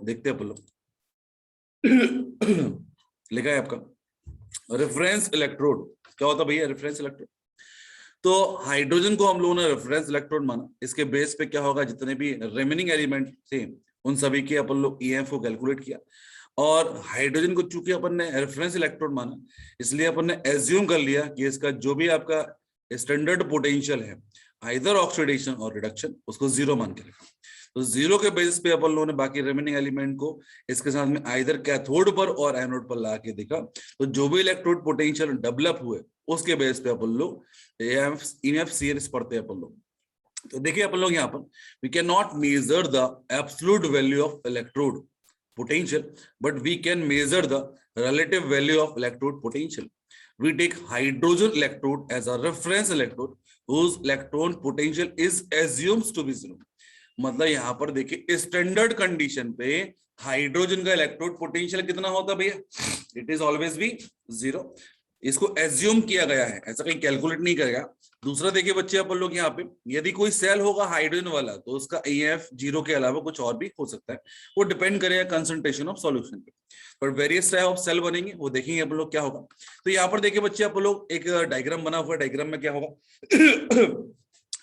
देखते हैं अपन लोग। लिखा है आपका रेफरेंस इलेक्ट्रोड। क्या होता है भैया रेफरेंस इलेक्ट्रोड? तो हाइड्रोजन को हम लोगों ने रेफरेंस इलेक्ट्रोड माना। इसके बेस पे क्या होगा, जितने भी रिमेनिंग एलिमेंट थे उन सभी के अपन लोग ईएमएफ को कैलकुलेट किया, और हाइड्रोजन को चूंकि अपन ने रेफरेंस इलेक्ट्रोड माना, इसलिए अपन ने एज्यूम कर लिया कि इसका जो भी आपका स्टैंडर्ड पोटेंशियल है, आइदर ऑक्सीडेशन और रिडक्शन, उसको जीरो मान के रखा। तो जीरो के बेसिस पे अपन लोगों ने बाकी रिमेनिंग एलिमेंट को इसके साथ में आइदर कैथोड पर और एनोड पर ला के देखा। तो जो भी इलेक्ट्रोड पोटेंशियल डेवलप हुए उसके बेस पे अपन लोग ईएमएफ सीरीज पढ़ते हैं अपन लोग। तो देखिए अपन लोग यहाँ पर we can not measure the absolute value of electrode potential, but we can measure the relative value of electrode potential. We take hydrogen electrode as a reference electrode whose electron potential is assumed to be zero. मतलब यहाँ पर देखिए standard condition पे hydrogen का electrode potential कितना होता है भैया? It is always be zero. इसको एज्यूम किया गया है, ऐसा कहीं कैलकुलेट नहीं करेगा। दूसरा देखिए बच्चे अपन लोग यहाँ पे, यदि कोई सेल होगा हाइड्रोजन वाला तो उसका ईएफ जीरो के अलावा कुछ और भी हो सकता है, वो डिपेंड करेगा कंसंट्रेशन ऑफ सॉल्यूशन पे। पर वेरियस टाइप ऑफ सेल बनेंगे, वो देखेंगे अपन लोग क्या होगा। तो यहाँ पर देखिए बच्चे अपन लोग एक डायग्राम बना हुआ है, डायग्राम में क्या होगा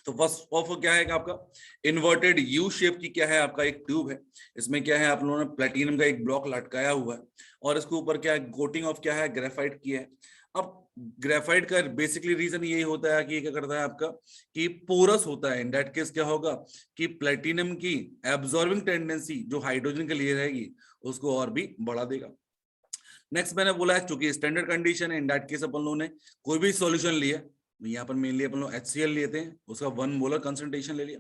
तो फर्स्ट ऑफ क्या है आपका इन्वर्टेड यू शेप की क्या है आपका एक ट्यूब है। इसमें क्या है आप लोगों ने प्लेटिनम का एक ब्लॉक लटकाया हुआ है, और इसके ऊपर क्या है कोटिंग ऑफ क्या है ग्रेफाइट की है। अब ग्रेफाइट का बेसिकली रीजन यही होता है कि क्या करता है आपका कि पोरस होता है। इन दैट केस क्या होगा कि प्लेटिनम की एब्जॉर्बिंग टेंडेंसी जो हाइड्रोजन के लिए रहेगी उसको और भी बढ़ा देगा। नेक्स्ट मैंने बोला है चूंकि स्टैंडर्ड कंडीशन है, इन दैट केस अपन लोगों ने कोई भी सॉल्यूशन लिया, यहाँ पर मेनली अपन लोग HCl लेते हैं, उसका 1 मोलर कंसंट्रेशन ले लिया।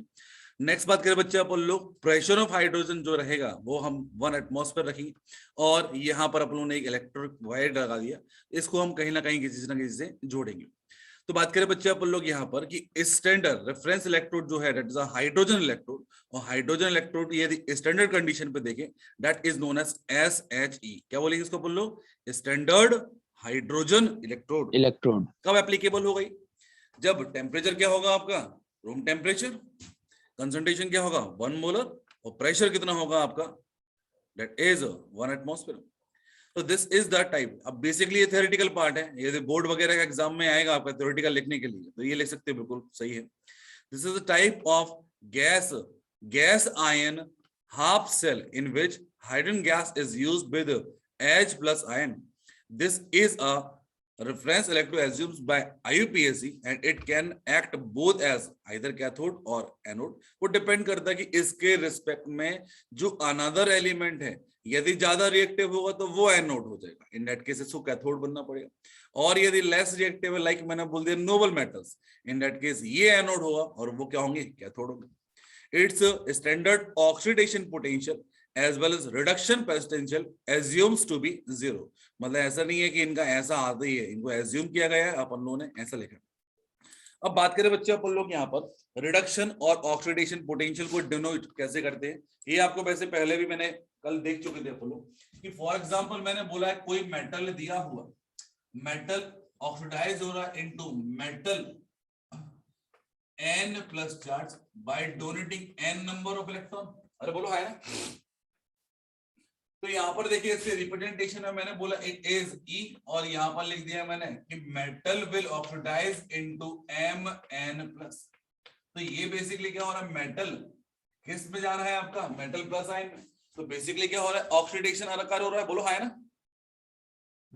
नेक्स्ट बात करें बच्चे अपन लोग प्रेशर ऑफ हाइड्रोजन जो रहेगा वो हम 1 एटमॉस्फेयर रखेंगे, और यहाँ पर अपन लोगों ने एक इलेक्ट्रिक वायर लगा दिया, इसको हम कहीं ना कहीं किसी ना किसी से जोड़ेंगे। तो बात करें बच्चे अपन लोग यहाँ पर कि स्टैंडर्ड रेफरेंस इलेक्ट्रोड जो है that is a hydrogen electrode, और हाइड्रोजन इलेक्ट्रोड यदि स्टैंडर्ड कंडीशन पे देखें that is known as SHE। क्या बोलेंगे इसको अपन लोग? Standard hydrogen electrode. इलेक्ट्रोड कब एप्लीकेबल हो गई? जब टेम्परेचर क्या होगा आपका रूम टेम्परेचर, कंसंट्रेशन क्या होगा 1 मोलर, और प्रेशर कितना होगा आपका दैट इज 1 एटमॉस्फेयर। तो दिस इज द टाइप। अब बेसिकली ये थ्योरेटिकल पार्ट है, यदि बोर्ड वगैरह का एग्जाम में आएगा आपका थ्योरेटिकल लिखने के लिए तो ये लिख सकते हो, बिल्कुल सही है। This is the type of gas ion half cell in which hydrogen gas is used with H+ ion. This is a reference electrode assumed by IUPAC and it can act both as either cathode or anode. वो depend करता है कि इसके respect में जो another element है यदि ज्यादा रिएक्टिव होगा तो वो एनोड हो जाएगा, इन दैट केस इसको कैथोड बनना पड़ेगा। और यदि लेस रिएक्टिव है लाइक मैंने बोल दिया noble metals, in that case ये एनोड होगा और वो क्या होंगे कैथोड होंगे। It's standard oxidation potential as well as reduction potential assumes to be zero। मतलब ऐसा नहीं है कि इनका ऐसा आता ही है, इनको assume किया गया है, अपन लोगों ने ऐसा लिखा। अब बात करें बच्चे अपन लोग यहाँ पर रिडक्शन और ऑक्सीडेशन पोटेंशियल को डिनोट कैसे करते हैं। ये आपको वैसे पहले भी मैंने कल देख चुके थे अपन लोग कि फॉर एग्जांपल मैंने बोला है कोई मेटल दिया हुआ, मेटल ऑक्सीडाइज हो रहा है into metal N+ charge by donating N number of electron. अरे बोलो है ना। तो यहाँ पर देखिए इससे रिप्रेजेंटेशन में मैंने बोला इट इज E, और यहाँ पर लिख दिया मैंने कि metal will oxidise into Mn+। तो ये बेसिकली क्या हो रहा है, मेटल किस में जा रहा है आपका मेटल प्लस आयन में। तो बेसिकली क्या हो रहा है ऑक्सीडेशन अकर हो रहा है, बोलो है ना।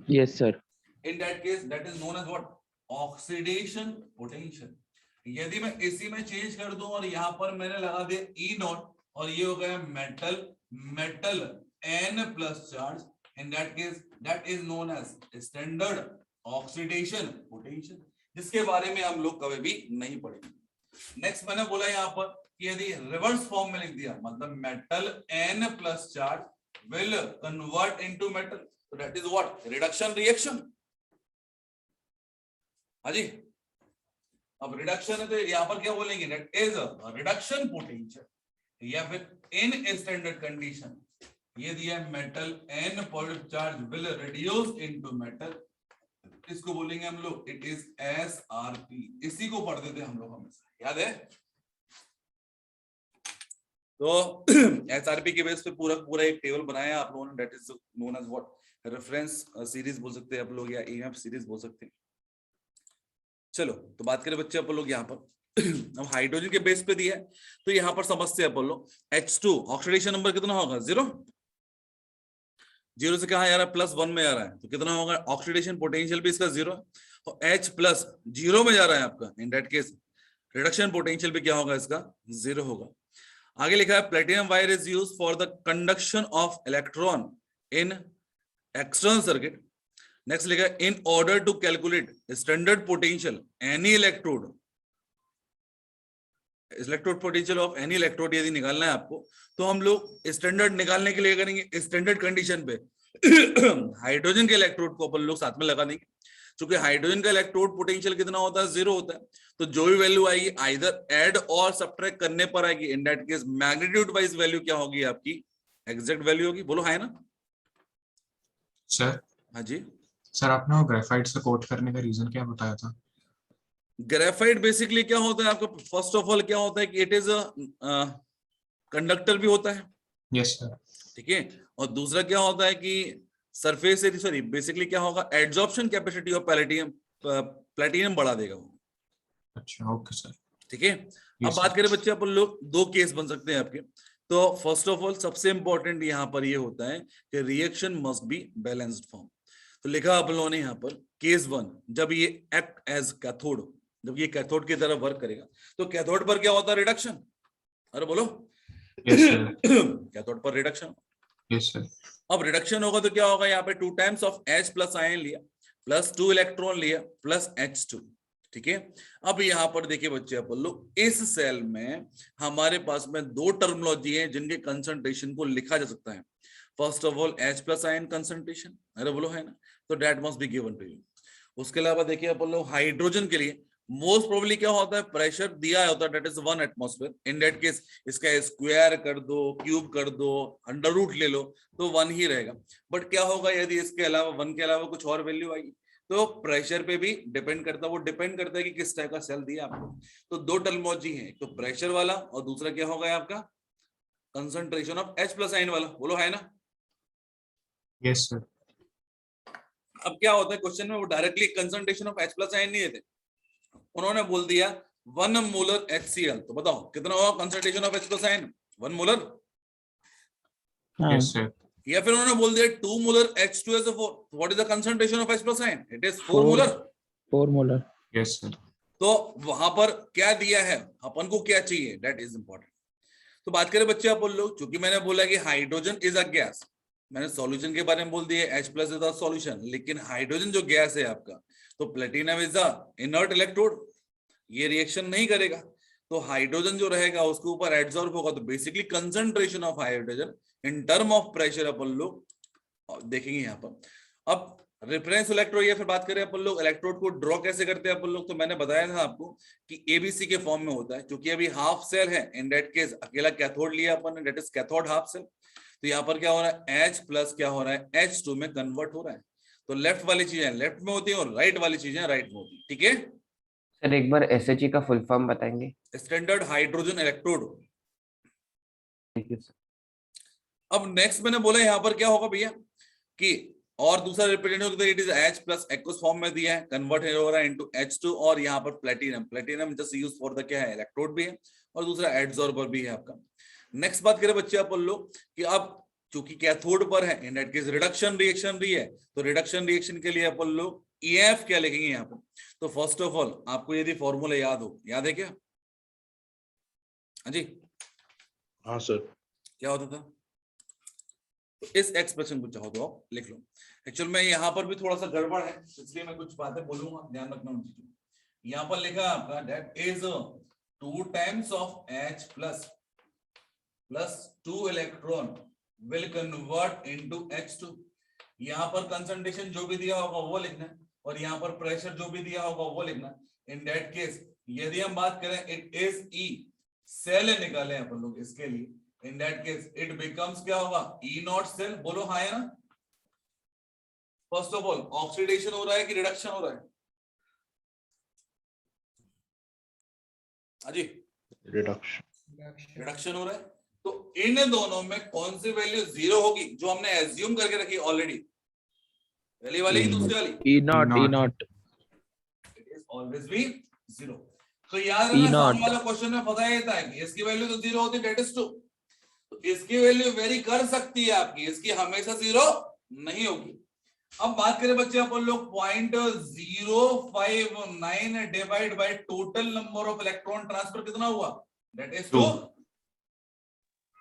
Yes sir. In that case that is known as what oxidation potential. यदि मैं इसी में चेंज कर दूं और यहाँ पर मैंने लगा दिया E0 और ये हो गया metal N+ charge, in that case that is known as standard oxidation potential, जिसके बारे में हम लोग कभी भी नहीं पढ़ेंगे। नेक्स्ट मैंने बोला यहाँ पर कि यदि रिवर्स फॉर्म में लिख दिया मतलब metal N+ charge will convert into metal, so that is what reduction reaction। हाँ जी, अब रिडक्शन है तो यहाँ पर क्या बोलेंगे that is a reduction potential, या फिर in standard condition ये दिया metal N positive charge will reduce into metal, इसको बोलेंगे हम लोग इट इज SRP। इसी को पढ़ते थे हम लोग हमेशा, याद है। तो एसआरपी के बेस पे पूरा एक टेबल बनाया आप लोगों ने, that is known as what, reference series बोल सकते हैं आप लोग, या ईएमएफ सीरीज बोल सकते हैं। चलो तो बात करें बच्चे अपन लोग यहाँ पर अब हाइड्रोजन के बेस पे दिया है, तो यहाँ पर समझते हैं अपन लोग H2 ऑक्सीडेशन नंबर कितना होगा, 0 से कहा जा रहा है +1 में जा रहा है, तो कितना होगा, ऑक्सीडेशन पोटेंशियल भी इसका 0 है, और H प्लस 0 में जा रहा है आपका, in that case reduction potential भी क्या होगा इसका, 0 होगा। आगे लिखा है platinum wire is used for the conduction of electron in external circuit. Next लिखा है in order to calculate standard potential any electrode potential of any electrode यदि निकालना है आपको, तो हम लोग स्टैंडर्ड निकालने के लिए करेंगे स्टैंडर्ड कंडीशन पे हाइड्रोजन के इलेक्ट्रोड को अपन लोग साथ में लगा देंगे, क्योंकि हाइड्रोजन का इलेक्ट्रोड पोटेंशियल कितना होता है, 0 होता है, तो जो भी वैल्यू आएगी आइदर ऐड और सब्ट्रैक्ट करने पर आएगी, इन that case magnitude wise value क्या होगी आपकी, एग्जैक्ट वैल्यू होगी। बोलो है ना सर? हाँ जी सर आपने वो ग्रेफाइट से कोट करने का रीजन क्या बताया था? ग्रेफाइट बेसिकली क्या होता है आपका, फर्स्ट ऑफ ऑल क्या होता है कि इट इज कंडक्टर भी होता है, यस सर। ठीक है, और दूसरा क्या होता है कि सरफेस एरिया, सॉरी बेसिकली क्या होगा, एड्सॉर्प्शन कैपेसिटी ऑफ प्लेटिनम बढ़ा देगा वो। अच्छा ओके सर। ठीक है, अब बात करें बच्चे अपन लोग, दो केस बन सकते हैं आपके। तो फर्स्ट ऑफ ऑल सबसे इंपॉर्टेंट यहाँ पर ये होता है कि reaction must be balanced form. तो लिखा अपन लोगों ने यहाँ पर केस 1, जब ये एक्ट एज कैथोड, जब ये कैथोड की तरह वर्क करेगा, तो कैथोड पर क्या होता है, रिडक्शन। अरे बोलो कैथोड पर रिडक्शन। Yes sir. अब रिडक्शन होगा तो क्या होगा, यहाँ पे 2 times of H plus ion लिया, प्लस 2 इलेक्ट्रॉन लिया, प्लस H2। ठीक है, अब यहाँ पर देखिए बच्चे अपन लोग, इस सेल में हमारे पास में 2 टर्मिनोलॉजी है जिनके कंसंट्रेशन को लिखा जा सकता है। First of all H plus ion concentration, अरे बोलो है ना, तो that must be given to you. उसके अलावा देखिए अपन लोग हाइड्रोजन के लिए मोस्ट प्रोबेबली क्या होता है, प्रेशर दिया होता है, that is 1 atmosphere. In that case इसका स्क्वायर कर दो, क्यूब कर दो, अंडर रूट ले लो, तो 1 ही रहेगा। बट क्या होगा यदि इसके अलावा 1 के अलावा कुछ और वैल्यू आएगी, तो प्रेशर पे भी डिपेंड करता है, वो डिपेंड करता है कि किस टाइप का सेल दिया आपको। तो 2 टर्मिनोलॉजी है, तो प्रेशर वाला और दूसरा क्या होगा आपका, concentration of H plus ion वाला। बोलो है ना। Yes sir. अब क्या होता है क्वेश्चन में, वो directly concentration of H plus ion नहीं देते, उन्होंने बोल दिया 1 मोलर HCl। तो बताओ कितना होगा concentration of H plus ion, 1 molar. Yes sir. या फिर उन्होंने बोल दिया 2 molar H2SO4। What is the concentration of H plus ion, it is 4 molar. 4 molar. Yes sir. तो वहां पर क्या दिया है, अपन को क्या चाहिए, दैट इज इंपॉर्टेंट। तो बात करें बच्चे अपन लोग, क्योंकि मैंने बोला कि हाइड्रोजन इज अ गैस, मैंने सॉल्यूशन के बारे में बोल दिया H plus is a solution, लेकिन हाइड्रोजन जो गैस है आपका, तो platinum is a inert electrode, ये रिएक्शन नहीं करेगा, तो हाइड्रोजन जो रहेगा उसके ऊपर एड्सॉर्ब होगा। तो basically concentration of hydrogen in term of pressure अपन लोग देखेंगे यहाँ पर। अब रेफरेंस इलेक्ट्रोड, या फिर बात करें अपन लोग इलेक्ट्रोड को ड्रॉ कैसे करते हैं अपन लोग, तो मैंने बताया था आपको कि एबीसी के फॉर्म में होता है, क्योंकि अभी हाफ सेल है, इन दैट केस अकेला कैथोड लिया अपन ने, that is cathode half cell. तो यहाँ पर क्या हो रहा है, H प्लस क्या हो रहा है, H2 में कन्वर्ट हो रहा है। तो लेफ्ट वाली चीजें लेफ्ट में होती है और राइट वाली चीजें राइट में होती है। ठीक है, सर एक बार एसएचई का फुल फॉर्म बताएंगे? Standard hydrogen electrode. Thank you sir. अब नेक्स्ट मैंने बोला यहाँ पर क्या होगा भैया कि, और दूसरा representative it is H plus aqueous form में दिया है, कन्वर्ट हो रहा है इनटू H2, और यहाँ पर platinum just use for the क्या है, इलेक्ट्रोड भी है, और दूसरा एडसॉर्बर भी है आपका। नेक्स्ट बात करें बच्चे अपन लोग कि अब चूंकि कैथोड पर है, in that case reduction reaction रही है, तो रिडक्शन रिएक्शन के लिए अपन लोग EF क्या लिखेंगे यहाँ पर। तो फर्स्ट ऑफ ऑल आपको यदि फॉर्मूला याद हो, याद है क्या? हाँ जी, हाँ सर। क्या होता था? तो इस एक्सप्रेशन को चाहो तो आप लिख लो। एक्चुअल में यहाँ पर भी थोड़ा सा गड़बड़ है, इसलिए मैं कुछ बातें बोलूंगा, ध्यान रखना उन चीजों। यहाँ पर लिखा है आपका that is 2 times of H plus 2 electron will convert into H2। यहाँ पर कंसंट्रेशन जो भी दिया होगा वो लिखना है, और यहाँ पर प्रेशर जो भी दिया होगा वो लिखना है। इन दैट केस यदि हम बात करें इट इज E, सेल निकाले अपन लोग इसके लिए, इन दैट केस इट बिकम्स क्या होगा, E नॉट सेल। बोलो हाँ है ना। फर्स्ट ऑफ ऑल ऑक्सीडेशन हो रहा है कि रिडक्शन हो रहा है? अजी रिडक्शन। रिडक्शन हो रहा है, तो इन दोनों में कौन सी वैल्यू जीरो होगी जो हमने एज्यूम करके रखी ऑलरेडी, पहली वाली की दूसरी वाली? E naught, E naught, it is always be zero. तो याद E रखना naught. सामने वाला क्वेश्चन में पता ही था कि इसकी वैल्यू तो जीरो होती, डेट इज 2। तो इसकी वैल्यू वेरी कर सकती है आपकी, इसकी हमेशा जीरो नहीं होगी। अब बात करें बच्चे अपन लोग 0.059 divide by total number of electron transfer कितना हुआ, दैट इज 2।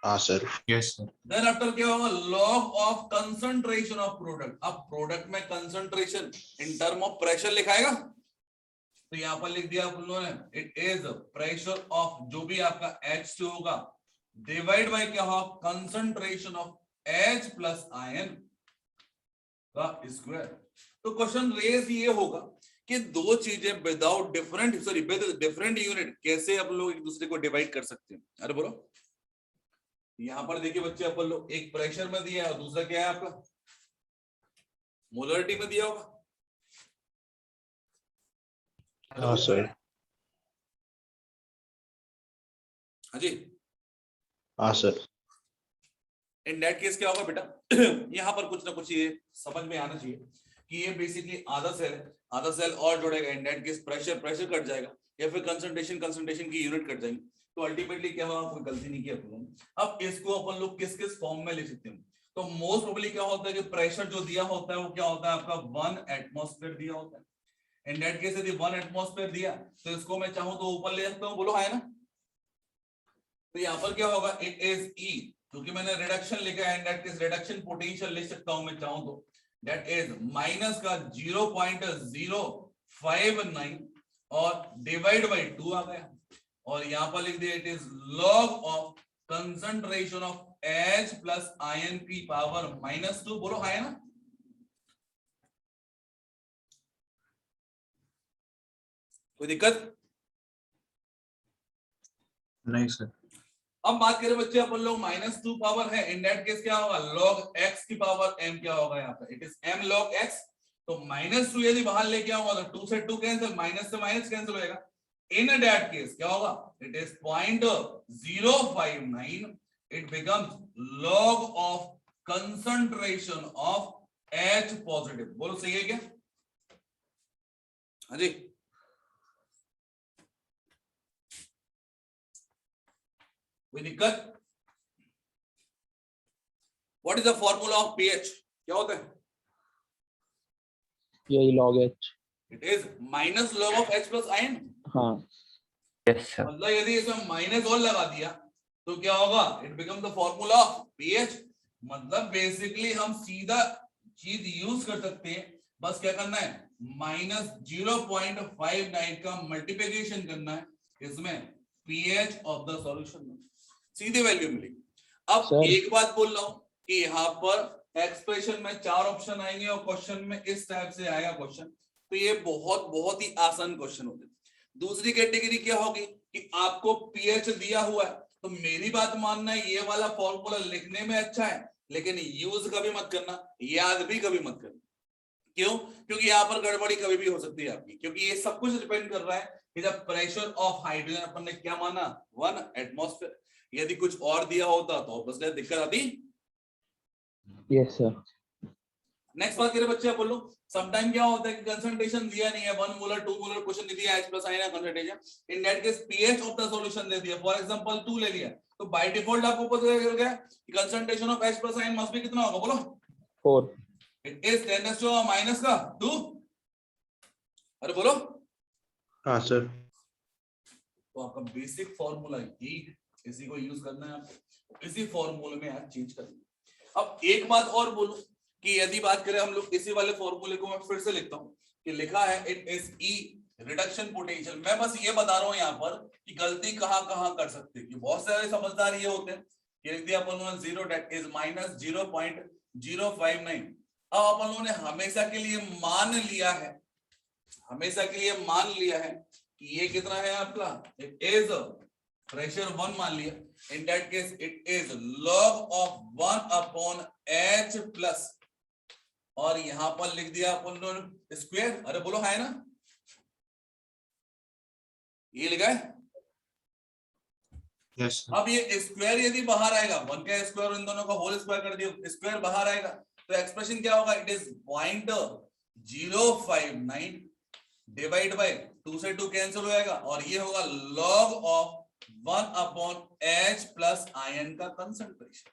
हाँ sir. Yes sir. Then after क्या होगा, log of concentration of product. अब प्रोडक्ट में concentration in term of pressure लिखाएगा, तो यहां पर लिख दिया आप लोगों ने, इट इज प्रेशर ऑफ जो भी आपका H2 होगा डिवाइड बाय क्या होगा, concentration of H plus ion का स्क्वायर। तो क्वेश्चन रेज ये होगा कि दो चीजें विदाउट विद डिफरेंट यूनिट कैसे आप लोग एक दूसरे को डिवाइड कर सकते हैं। अरे बोलो, यहां पर देखिए बच्चे अपन लोग, एक प्रेशर में दिया है और दूसरा क्या है आपका मोलरिटी में दिया होगा। हाँ सर। हाँ जी, हाँ सर। इन दैट केस क्या होगा बेटा, यहाँ पर कुछ ना कुछ ये समझ में आना चाहिए कि ये बेसिकली आधा सेल है, आधा सेल और जुड़ेगा, इन दैट केस प्रेशर कट जाएगा या फिर कंसंट्रेशन की यूनिट कट जाएंगी। तो अल्टीमेटली क्या होगा, कोई गलती नहीं की अपन लोगों ने। अब इसको अपन लोग किस किस फॉर्म में लिख सकते हैं, तो मोस्ट प्रोबेबली क्या होता है कि प्रेशर जो दिया होता है वो क्या होता है आपका 1 एटमॉस्फेयर दिया होता है। इन दैट केस यदि 1 एटमॉस्फेयर दिया तो इसको मैं चाहूं तो ऊपर ले सकता हूं, बोलो है ना। तो यहाँ पर क्या होगा, इट इज E, क्योंकि मैंने रिडक्शन लिखा है, in that case reduction potential लिख सकता हूं मैं चाहूं तो, दैट इज माइनस का 0.059 और डिवाइड बाय 2 आ गया, और यहां पर लिख दिया it is log of concentration of H plus ion की पावर -2, बोलो है ना। कोई दिक्कत? नहीं सर। अब बात करें बच्चे अपन लोग -2 पावर है, इन दैट केस क्या होगा, log x की पावर m क्या होगा यहाँ पे, it is m log x। तो -2 यदि बाहर लेके आऊंगा तो 2 से 2 कैंसिल, माइनस से माइनस कैंसिल होएगा। इन दैट केस क्या होगा, it is 0.059, it becomes log of concentration of H positive. बोलो सही है क्या? हाँ जी, कोई दिक्कत? What is the formula of pH? क्या होता है? यही log H. It is minus log of H plus ion. हाँ. Yes sir. मतलब यदि इसमें माइनस और लगा दिया तो क्या होगा, it become the formula of pH। मतलब बेसिकली हम सीधा चीज यूज कर सकते हैं, बस क्या करना है, -0.59 का मल्टीप्लिकेशन करना है इसमें pH ऑफ द सॉल्यूशन में, सीधी वैल्यू मिलेगी। अब Sir. एक बात बोल रहा हूं कि यहाँ पर एक्सप्रेशन में 4 ऑप्शन आएंगे और क्वेश्चन में इस टाइप से आएगा क्वेश्चन, तो ये बहुत ही आसान क्वेश्चन होते हैं। दूसरी कैटेगरी क्या होगी कि आपको pH दिया हुआ है, तो मेरी बात मानना है ये वाला फॉर्मूला लिखने में अच्छा है, लेकिन यूज कभी मत करना, याद भी कभी मत करना। क्यों? क्योंकि यहाँ पर गड़बड़ी कभी भी हो सकती है आपकी, क्योंकि ये सब कुछ डिपेंड कर रहा है कि जब प्रेशर ऑफ हाइड्रोजन अपन ने क्या माना, 1 एटमॉस्फेयर। यदि कुछ और दिया होता तो ऑब्वियसली दिक्कत आती। Yes sir. नेक्स्ट बात करें बच्चे, बोलो समटाइम क्या होता है कि कंसंट्रेशन दिया नहीं है, 1 मोलर 2 मोलर क्वेश्चन नहीं दिया, H plus ion concentration, in that case pH of the solution दे दिया, फॉर एग्जांपल 2 ले लिया, तो बाय डिफॉल्ट आपको पता चल गया कि concentration of H plus ion must be कितना होगा, बोलो 4. It is 10⁻⁻2। अरे बोलो। हाँ सर। तो आपका बेसिक फॉर्मूला यही है, इसी को यूज करना है आपको, इसी फॉर्मूले में आज चेंज करना। अब एक बात और बोलूं कि यदि बात करें हम लोग इसी वाले फॉर्मूले को, मैं फिर से लिखता हूं कि लिखा है it is E reduction potential. मैं बस ये बता रहा हूं यहाँ पर कि गलती कहां कहां कर सकते हैं, बहुत सारे समझदार ये होते हैं कि लिख दिया अपन लोगों ने 0 दैट इज -0.059। अब अपन लोगों ने हमेशा के लिए मान लिया है, हमेशा के लिए मान लिया है कि ये कितना है आपका, इट इज प्रेशर 1 मान लिया, इन that case it is log of 1/H plus, और यहां पर लिख दिया अपन लोगों स्क्वायर। अरे बोलो है ना, ये लिखा है यस सर, अब ये स्क्वायर यदि बाहर आएगा, 1 का स्क्वायर इन दोनों का होल स्क्वायर कर दियो, स्क्वायर बाहर आएगा तो एक्सप्रेशन क्या होगा, इट इज 0.059 डिवाइड बाय 2 से 2 कैंसिल हो जाएगा और ये होगा log of 1/h plus ion का कंसंट्रेशन,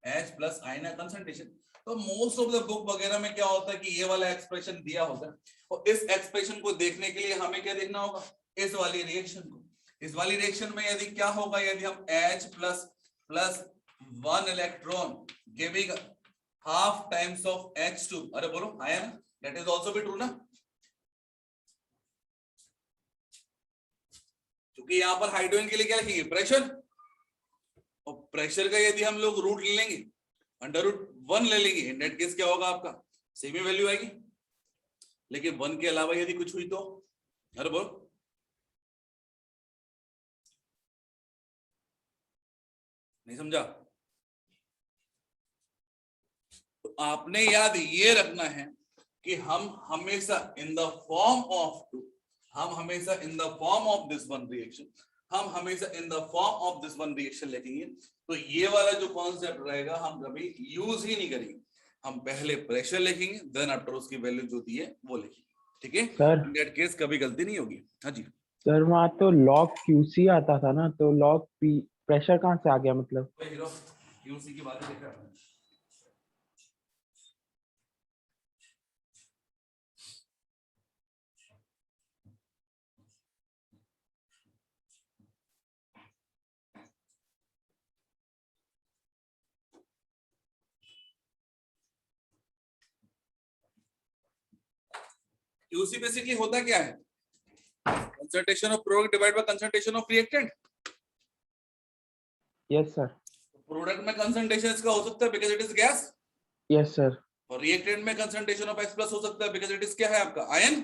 H प्लस आयन का कंसंट्रेशन। तो मोस्ट ऑफ द बुक वगैरह में क्या होता है कि ये वाला एक्सप्रेशन दिया होता है और इस एक्सप्रेशन को देखने के लिए हमें क्या देखना होगा, इस वाली रिएक्शन को। इस वाली रिएक्शन में यदि क्या होगा, यदि हम H plus 1 electron giving half times of H2, अरे बोलो ion, that is also be true ना, क्योंकि यहां पर हाइड्रोजन के लिए क्या लिखेंगे, प्रेशर, और प्रेशर का यदि हम लोग रूट ले लेंगे, √1 ले लेंगे, इन दैट केस क्या होगा आपका सेम ही वैल्यू आएगी। लेकिन 1 के अलावा यदि कुछ हुई तो, अरे बोल, नहीं समझा? तो आपने याद ये रखना है कि हम हमेशा in the form of two, हम हमेशा in the form of this one reaction, हम हमेशा in the form of this one reaction लिखेंगे। तो ये वाला जो कॉन्सेप्ट रहेगा हम कभी यूज ही नहीं करेंगे, हम पहले प्रेशर लिखेंगे, देन आफ्टर उसकी वैल्यू जो दी है वो लिखेंगे, ठीक है? सर इन दैट केस कभी गलती नहीं होगी। हाँ जी, सर वहाँ तो log QC आता था ना, तो log P प्रेशर कहाँ से आ गया मतलब? हीरो यूसी की बातें लिख रहा है। QC बेसिकली होता क्या है, concentration of product divide by concentration of reactant. Yes sir, product में कंसंट्रेशन इसका हो सकता है because it is gas, yes sir. और रिएक्टेंट में कंसंट्रेशन ऑफ H+ हो सकता है बिकॉज़ इट इज क्या है आपका आयन।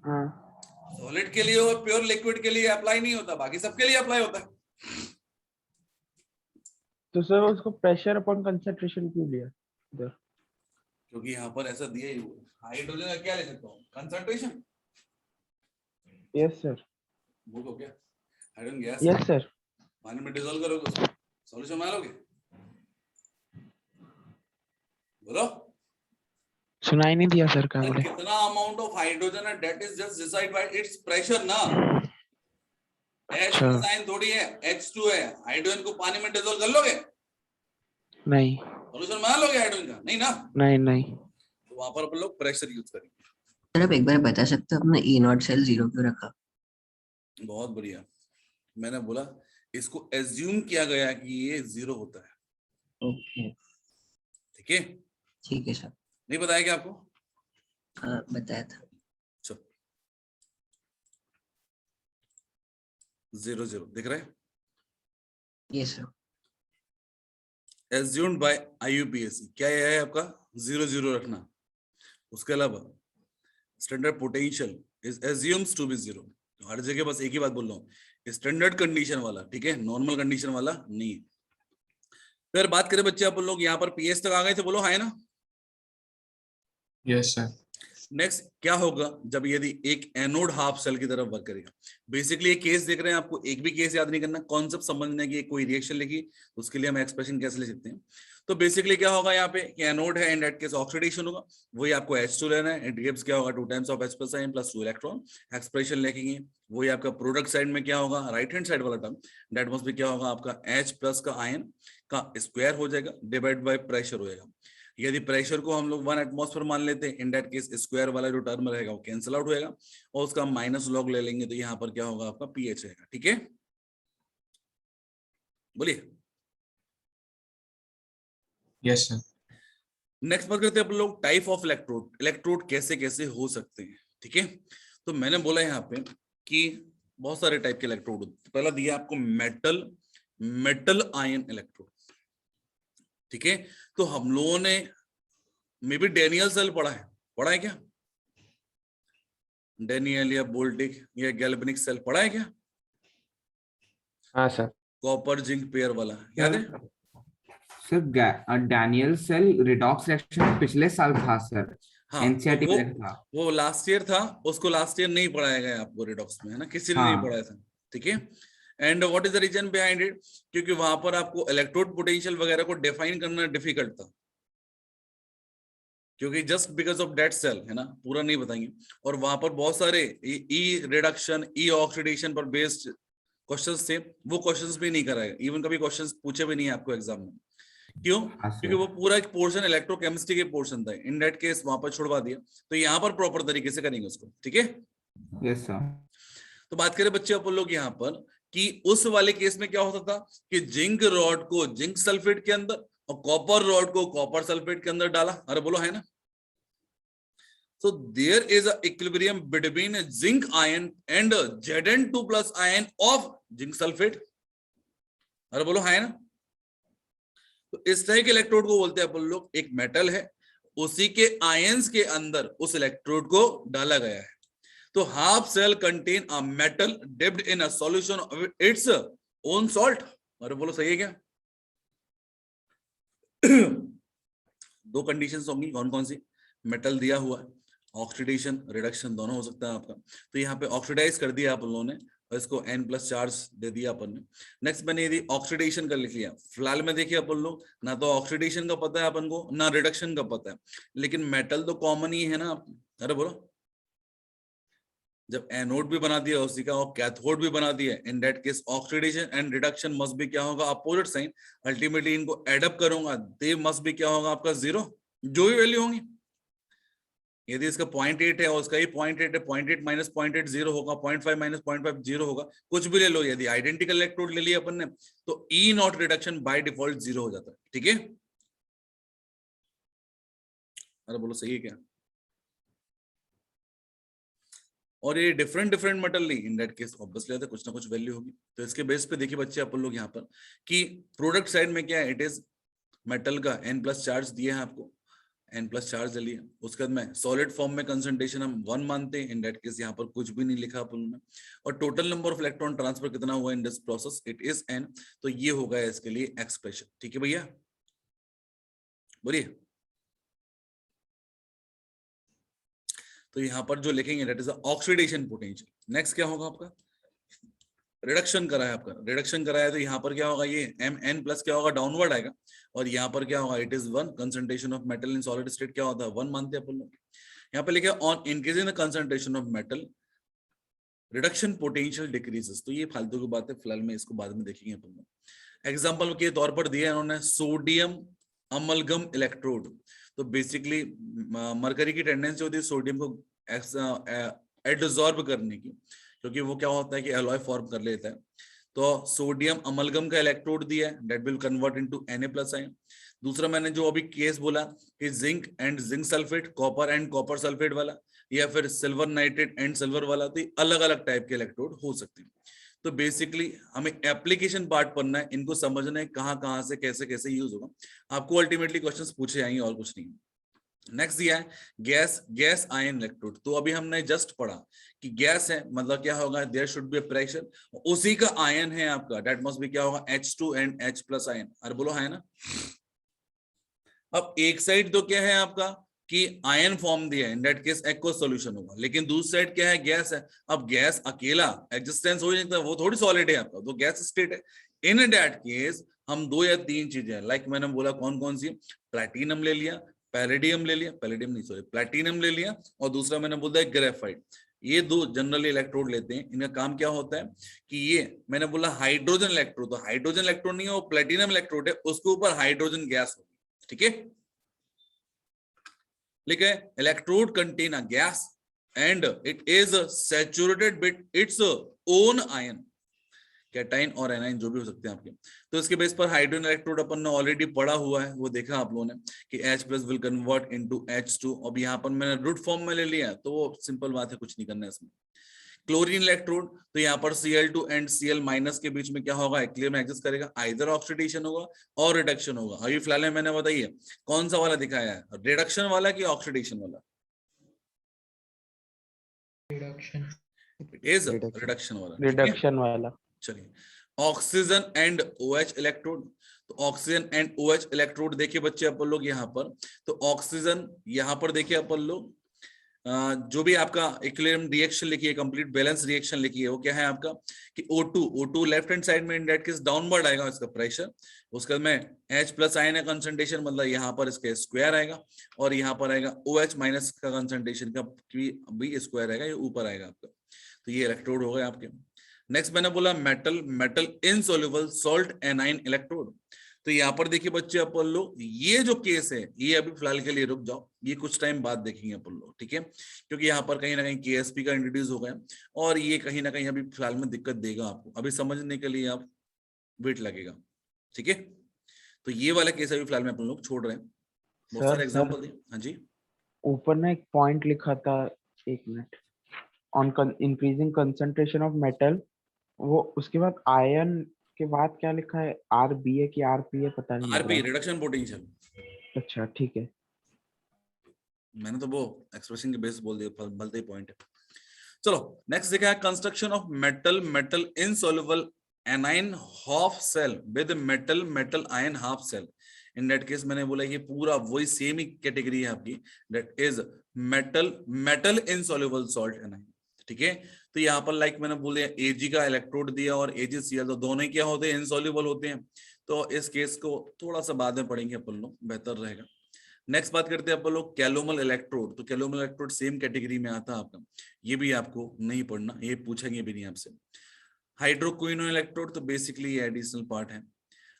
हाँ सॉलिड के लिए और प्योर लिक्विड के लिए अप्लाई नहीं होता, बाकी सबके लिए अप्लाई होता है। तो सर उसको प्रेशर अपॉन कंसंट्रेशन क्यों लिया इधर? क्योंकि यहाँ पर ऐसा दिया ही हुआ है। हाइड्रोजन का क्या ले सकता हूँ, कंसंट्रेशन, यस सर, बोलो क्या, हाइड्रोजन गैस, यस सर। पानी में डिसॉल्व करोगे उसको, सॉल्यूशन बना लोगे, बोलो। सुनाई नहीं दिया सर, क्या अरे बोले? कितना अमाउंट ऑफ हाइड्रोजन है, that is just decide bye it's pressure ना। H अच्छा। साइन थोड़ी है, H2 है, हाइड्रोजन को पानी में डिसॉल्व कर लोगे, नहीं सॉल्यूशन बना लोगे हाइड्रोजन का, नहीं ना, नहीं नहीं। तो वहां पर अपन लोग प्रेशर यूज करेंगे। सर आप एक बार बता सकते हो अपना E0 सेल 0 क्यों रखा? बहुत बढ़िया, मैंने बोला इसको एज्यूम किया गया कि ये 0 होता है, ओके ठीक है? ठीक है सर, नहीं बताया क्या आपको? हाँ बताया था। चलो 0 0 दिख रहा है, ये सर एज्यूम्ड बाय IUPAC, क्या है आपका 0 0 रखना। उसके अलावा standard potential is assumes to be 0, हर जगह बस एक ही बात बोल रहा हूँ, स्टैंडर्ड कंडीशन वाला, ठीक है, नॉर्मल कंडीशन वाला नहीं। फिर बात करें बच्चे अपन लोग यहाँ पर पीएच तक आ गए थे, बोलो है ना? यस सर, नेक्स्ट क्या होगा जब यदि एक एनोड हाफ सेल की तरफ वर्क करेगा। बेसिकली एक केस देख रहे हैं, आपको एक भी केस याद नहीं करना, कॉन्सेप्ट समझना है कि कोई रिएक्शन लिखी तो उसके लिए हम एक्सप्रेशन कैसे ले सकते हैं। तो बेसिकली क्या होगा यहाँ पे कि एनोड है, इन दैट केस ऑक्सीडेशन होगा, वही आपको H2 लेना है, इट गिव्स क्या होगा 2 times of H+ ion plus 2 electron, expression लिखेंगे। वही आपका प्रोडक्ट साइड में क्या होगा, राइट हैंड साइड वाला टर्म दैट मस्ट बी क्या होगा आपका H+ का आयन का स्क्वायर हो जाएगा डिवाइड बाय प्रेशर हो जाएगा। यदि प्रेशर को हम लोग 1 एटमॉस्फेयर मान लेते हैं, इन दैट केस स्क्वायर वाला जो टर्म रहेगा वो कैंसिल आउट होएगा और उसका माइनस लॉग ले लेंगे, तो यहाँ पर क्या होगा आपका पीएच रहेगा, ठीक है? बोलिए। यस सर, नेक्स्ट बात करते हैं अपन लोग टाइप ऑफ इलेक्ट्रोड, इलेक्ट्रोड कैसे कैसे हो सकते हैं, ठीक है? तो मैंने बोला यहाँ पे कि बहुत सारे टाइप के इलेक्ट्रोड होते हैं। पहला दिया आपको मेटल आयन इलेक्ट्रोड, ठीक है? तो हम लोगों ने मे बी डेनियल सेल पढ़ा है क्या? डेनियल या बोल्टिक या गैल्वेनिक सेल पढ़ा है क्या? हाँ सर। कॉपर जिंक पेयर वाला याद है? Sir Daniell cell redox reaction पिछले साल था सर, हाँ, एनसीईआरटी तो में था। वो लास्ट ईयर था, उसको लास्ट ईयर नहीं पढ़ाया गया आपको रिडॉक्स में, है ना, किसी ने नहीं हाँ। पढ़ाया था, ठीक है? And what is the reason behind it? क्योंकि वहां पर आपको इलेक्ट्रोड पोटेंशियल वगैरह को डिफाइन करना डिफिकल्ट था, क्योंकि just because of that cell है ना, पूरा नहीं बताएंगे। और वहां पर बहुत सारे ई रिडक्शन, ई ऑक्सीडेशन पर बेस्ड क्वेश्चंस थे, वो क्वेश्चंस भी नहीं कराएगा, इवन कभी क्वेश्चंस पूछे भी नहीं है आपको एग्जाम में। क्यों? हाँ, सर। क्योंकि वो पूरा एक पोर्शन इलेक्ट्रोकेमिस्ट्री के पोर्शन था, इन दैट केस वहां पर छुड़वा दिया। तो यहाँ पर प्रॉपर तरीके से करेंगे उसको, ठीक है। Yes sir. तो बात करें बच्चे अपन लोग यहाँ पर कि उस वाले केस में क्या होता था कि जिंक रॉड को जिंक सल्फेट के अंदर और कॉपर रॉड को कॉपर सल्फेट के अंदर डाला। अरे बोलो है ना। So there is a equilibrium between zinc ion and Zn2 plus ion of zinc sulfate। अरे बोलो है ना। तो इस तरह के इलेक्ट्रोड को बोलते हैं अपन लोग, एक मेटल है उसी के आयंस के अंदर उस इलेक्ट्रोड को डाला गया है। तो half cell contain a metal dipped in a solution of its own salt. अरे बोलो सही है क्या? दो कंडीशंस होंगी, कौन कौन सी? मेटल दिया हुआ है, ऑक्सीडेशन रिडक्शन दोनों हो सकता है आपका। तो यहाँ पे ऑक्सीडाइज कर दिया आप लोगों ने और इसको N+ चार्ज दे दिया अपन ने। नेक्स्ट मैंने यदि ऑक्सीडेशन कर लिख लिया, फिलहाल में देखिए अपन लोग ना तो ऑक्सीडेशन का पता है अपन को ना रिडक्शन का पता है, लेकिन मेटल तो कॉमन ही है ना। अरे बोलो, जब एनोड भी बना दिया उसी का और कैथोड भी बना दिया, in that case oxidation and reduction must भी क्या होगा? Opposite sign. अल्टीमेटली इनको एड अप करूंगा, दे मस्ट भी क्या होगा आपका? 0। जो भी वैल्यू होंगी, यदि इसका 0.8 है और उसका ही 0.8 है, 0.8 माइनस 0.8 0 होगा, 0.5 माइनस 0.5 0 होगा, कुछ भी ले लो। यदि आइडेंटिकल इलेक्ट्रोड ले लिया अपन ने तो ई नॉट रिडक्शन बाय डिफॉल्ट 0 हो जाता है, ठीक है। अरे बोलो सही है क्या? और ये डिफरेंट मेटल नहीं, इन दैट केस ऑब्वियसली कुछ ना कुछ वैल्यू होगी। तो इसके बेस पे देखिए बच्चे अपन लोग यहाँ पर कि प्रोडक्ट साइड में क्या है, इट इज मेटल का N+ चार्ज दिया है आपको, N+ चार्ज ले लिया। उसके बाद में सॉलिड फॉर्म में कंसंट्रेशन हम 1 मानते हैं, इन दैट केस यहाँ पर कुछ भी नहीं लिखा अपन ने। और total number of electron transfer कितना हुआ in this process, it is N। तो ये होगा इसके लिए एक्सप्रेशन, ठीक है भैया, बोलिए। तो यहाँ पर जो लिखेंगे that is oxidation potential. Next क्या होगा आपका? रिडक्शन करा है आपका, रिडक्शन करा है तो यहाँ पर क्या होगा? ये Mn+ क्या होगा? डाउनवर्ड आएगा। और यहाँ पर क्या होगा? It is 1। Concentration of metal in solid state क्या होता है? 1 मानते हैं अपन लोग। यहाँ पे लिखे on increasing the concentration of metal reduction potential decreases. तो ये फालतू की बात है, फिलहाल में इसको बाद में देखेंगे अपन लोग। एग्जाम्पल के तौर पर दिया इन्होंने सोडियम अमलगम इलेक्ट्रोड। तो बेसिकली मरकरी की टेंडेंसी होती है सोडियम को एडसॉर्ब करने की, क्योंकि वो क्या होता है कि एलॉय फॉर्म कर लेता है। तो सोडियम अमलगम का इलेक्ट्रोड दिया है, that will convert into Na+ ion. दूसरा मैंने जो अभी केस बोला कि zinc and zinc sulphate, copper and copper sulphate वाला, या फिर सिल्वर नाइट्रेट एंड सिल्वर वाला, तो अलग अलग टाइप के इलेक्ट्रोड हो सकते हैं। तो बेसिकली हमें एप्लीकेशन पार्ट पढ़ना है, इनको समझना है कहाँ से कैसे कैसे यूज होगा। आपको अल्टीमेटली क्वेश्चंस पूछे जाएंगे और कुछ नहीं। नेक्स्ट दिया है गैस आयन इलेक्ट्रोड। तो अभी हमने जस्ट पढ़ा कि गैस है मतलब क्या होगा? There should be a pressure. उसी का आयन है आपका, दैट मस्ट बी क्या होगा? H2 and H+ ion. अरे बोलो है ना। अब एक साइड तो क्या है आपका कि आयन फॉर्म दिया है, in that case aqueous solution होगा, लेकिन दूसरी साइड क्या है? गैस है। अब गैस अकेला एग्जिस्टेंस हो सकता है, वो थोड़ी सॉलिड है आपका, तो गैस स्टेट है। इन दैट केस हम 2 या 3 चीजें लाइक मैंने बोला कौन कौन सी? प्लैटिनम ले लिया, पैलेडियम ले लिया, पैलेडियम नहीं सॉरी प्लैटिनम ले लिया, और दूसरा मैंने बोला ग्रेफाइट। ये 2 जनरली इलेक्ट्रोड लेते हैं। इनका काम क्या होता है कि ये मैंने बोला हाइड्रोजन इलेक्ट्रोड, तो हाइड्रोजन इलेक्ट्रोड नहीं है, वो प्लैटिनम इलेक्ट्रोड है, उसके ऊपर हाइड्रोजन गैस होगी, ठीक है। लिखे electrode contain a gas and it is saturated with its own ion, cation और एनाइन जो भी हो सकते हैं आपके। तो इसके बेस पर हाइड्रोजन इलेक्ट्रोड अपन ने ऑलरेडी पढ़ा हुआ है, वो देखा आप लोगों ने कि H+ will convert into H2। अब यहाँ पर मैंने रूट फॉर्म में ले लिया, तो वो सिंपल बात है, कुछ नहीं करना है इसमें। क्लोरीन इलेक्ट्रोड, तो यहाँ पर Cl2 एंड Cl- के बीच में क्या होगा? एक्विलिब्रियम एग्जिस्ट करेगा, आइदर ऑक्सीडेशन होगा और रिडक्शन होगा। अभी फिलहाल मैंने बताइए कौन सा वाला दिखाया है, रिडक्शन वाला कि ऑक्सीडेशन वाला? रिडक्शन इज रिडक्शन वाला, रिडक्शन वाला। चलिए ऑक्सीजन एंड OH इलेक्ट्रोड। तो ऑक्सीजन एंड OH इलेक्ट्रोड देखिए बच्चे अपन लोग यहाँ पर, तो ऑक्सीजन यहाँ पर देखिए अपन लोग जो भी आपका इक्विलिब्रियम रिएक्शन लिखी है, कंप्लीट बैलेंस रिएक्शन लिखी है, वो क्या है आपका कि O2 लेफ्ट हैंड साइड में इन दैट केस डाउनवर्ड आएगा इसका प्रेशर, उसके बाद में H प्लस आयन है कंसंट्रेशन, मतलब यहाँ पर इसके स्क्वायर आएगा, और यहाँ पर आएगा OH माइनस का कंसंट्रेशन का भी स्क्वायर आएगा, ये ऊपर आएगा आपका। तो ये इलेक्ट्रोड हो गए आपके। नेक्स्ट मैंने बोला metal insoluble salt A9 electrode. तो यहाँ पर देखिए बच्चे अपन लोग, ये जो केस है ये अभी फिलहाल के लिए रुक जाओ, ये कुछ टाइम बाद देखेंगे अपन लोग, ठीक है, क्योंकि यहाँ पर कहीं ना कहीं KSP का इंट्रोड्यूस हो गया और ये कहीं ना कहीं अभी फिलहाल में दिक्कत देगा आपको, अभी समझने के लिए आप वेट लगेगा, ठीक है। तो ये वाला केस अभी फिलहाल में अपन लोग छोड़ रहे हैं, बहुत सारे एग्जाम्पल दिए। हाँ जी, ऊपर ना एक पॉइंट लिखा था, एक minute, on increasing concentration of metal, वो उसके बाद आयन के बाद क्या लिखा है, RB है कि RP है, पता नहीं लग आरपी रहा। रिडक्शन पोटेंशियल, अच्छा ठीक है। मैंने तो वो एक्सप्रेशन के बेस बोल दिया, भलते ही पॉइंट है। चलो नेक्स्ट देखा है construction of metal insoluble anion half cell with metal ion half cell. In that case मैंने बोला ये पूरा वही सेम ही कैटेगरी है आपकी, that is metal insoluble salt A9, ठीक है। तो यहाँ पर लाइक मैंने बोले Ag का इलेक्ट्रोड दिया और AgCl, तो दोनों क्या होते हैं, इनसॉल्युबल होते हैं। तो इस केस को थोड़ा सा बाद में पढ़ेंगे अपन लोग, बेहतर रहेगा। नेक्स्ट बात करते हैं अपन लोग कैलोमल इलेक्ट्रोड। तो कैलोमल इलेक्ट्रोड सेम कैटेगरी में आता है आपका, ये भी आपको नहीं पढ़ना, ये पूछेंगे भी नहीं आपसे। हाइड्रोक्विनोन इलेक्ट्रोड तो बेसिकली ये एडिशनल पार्ट है।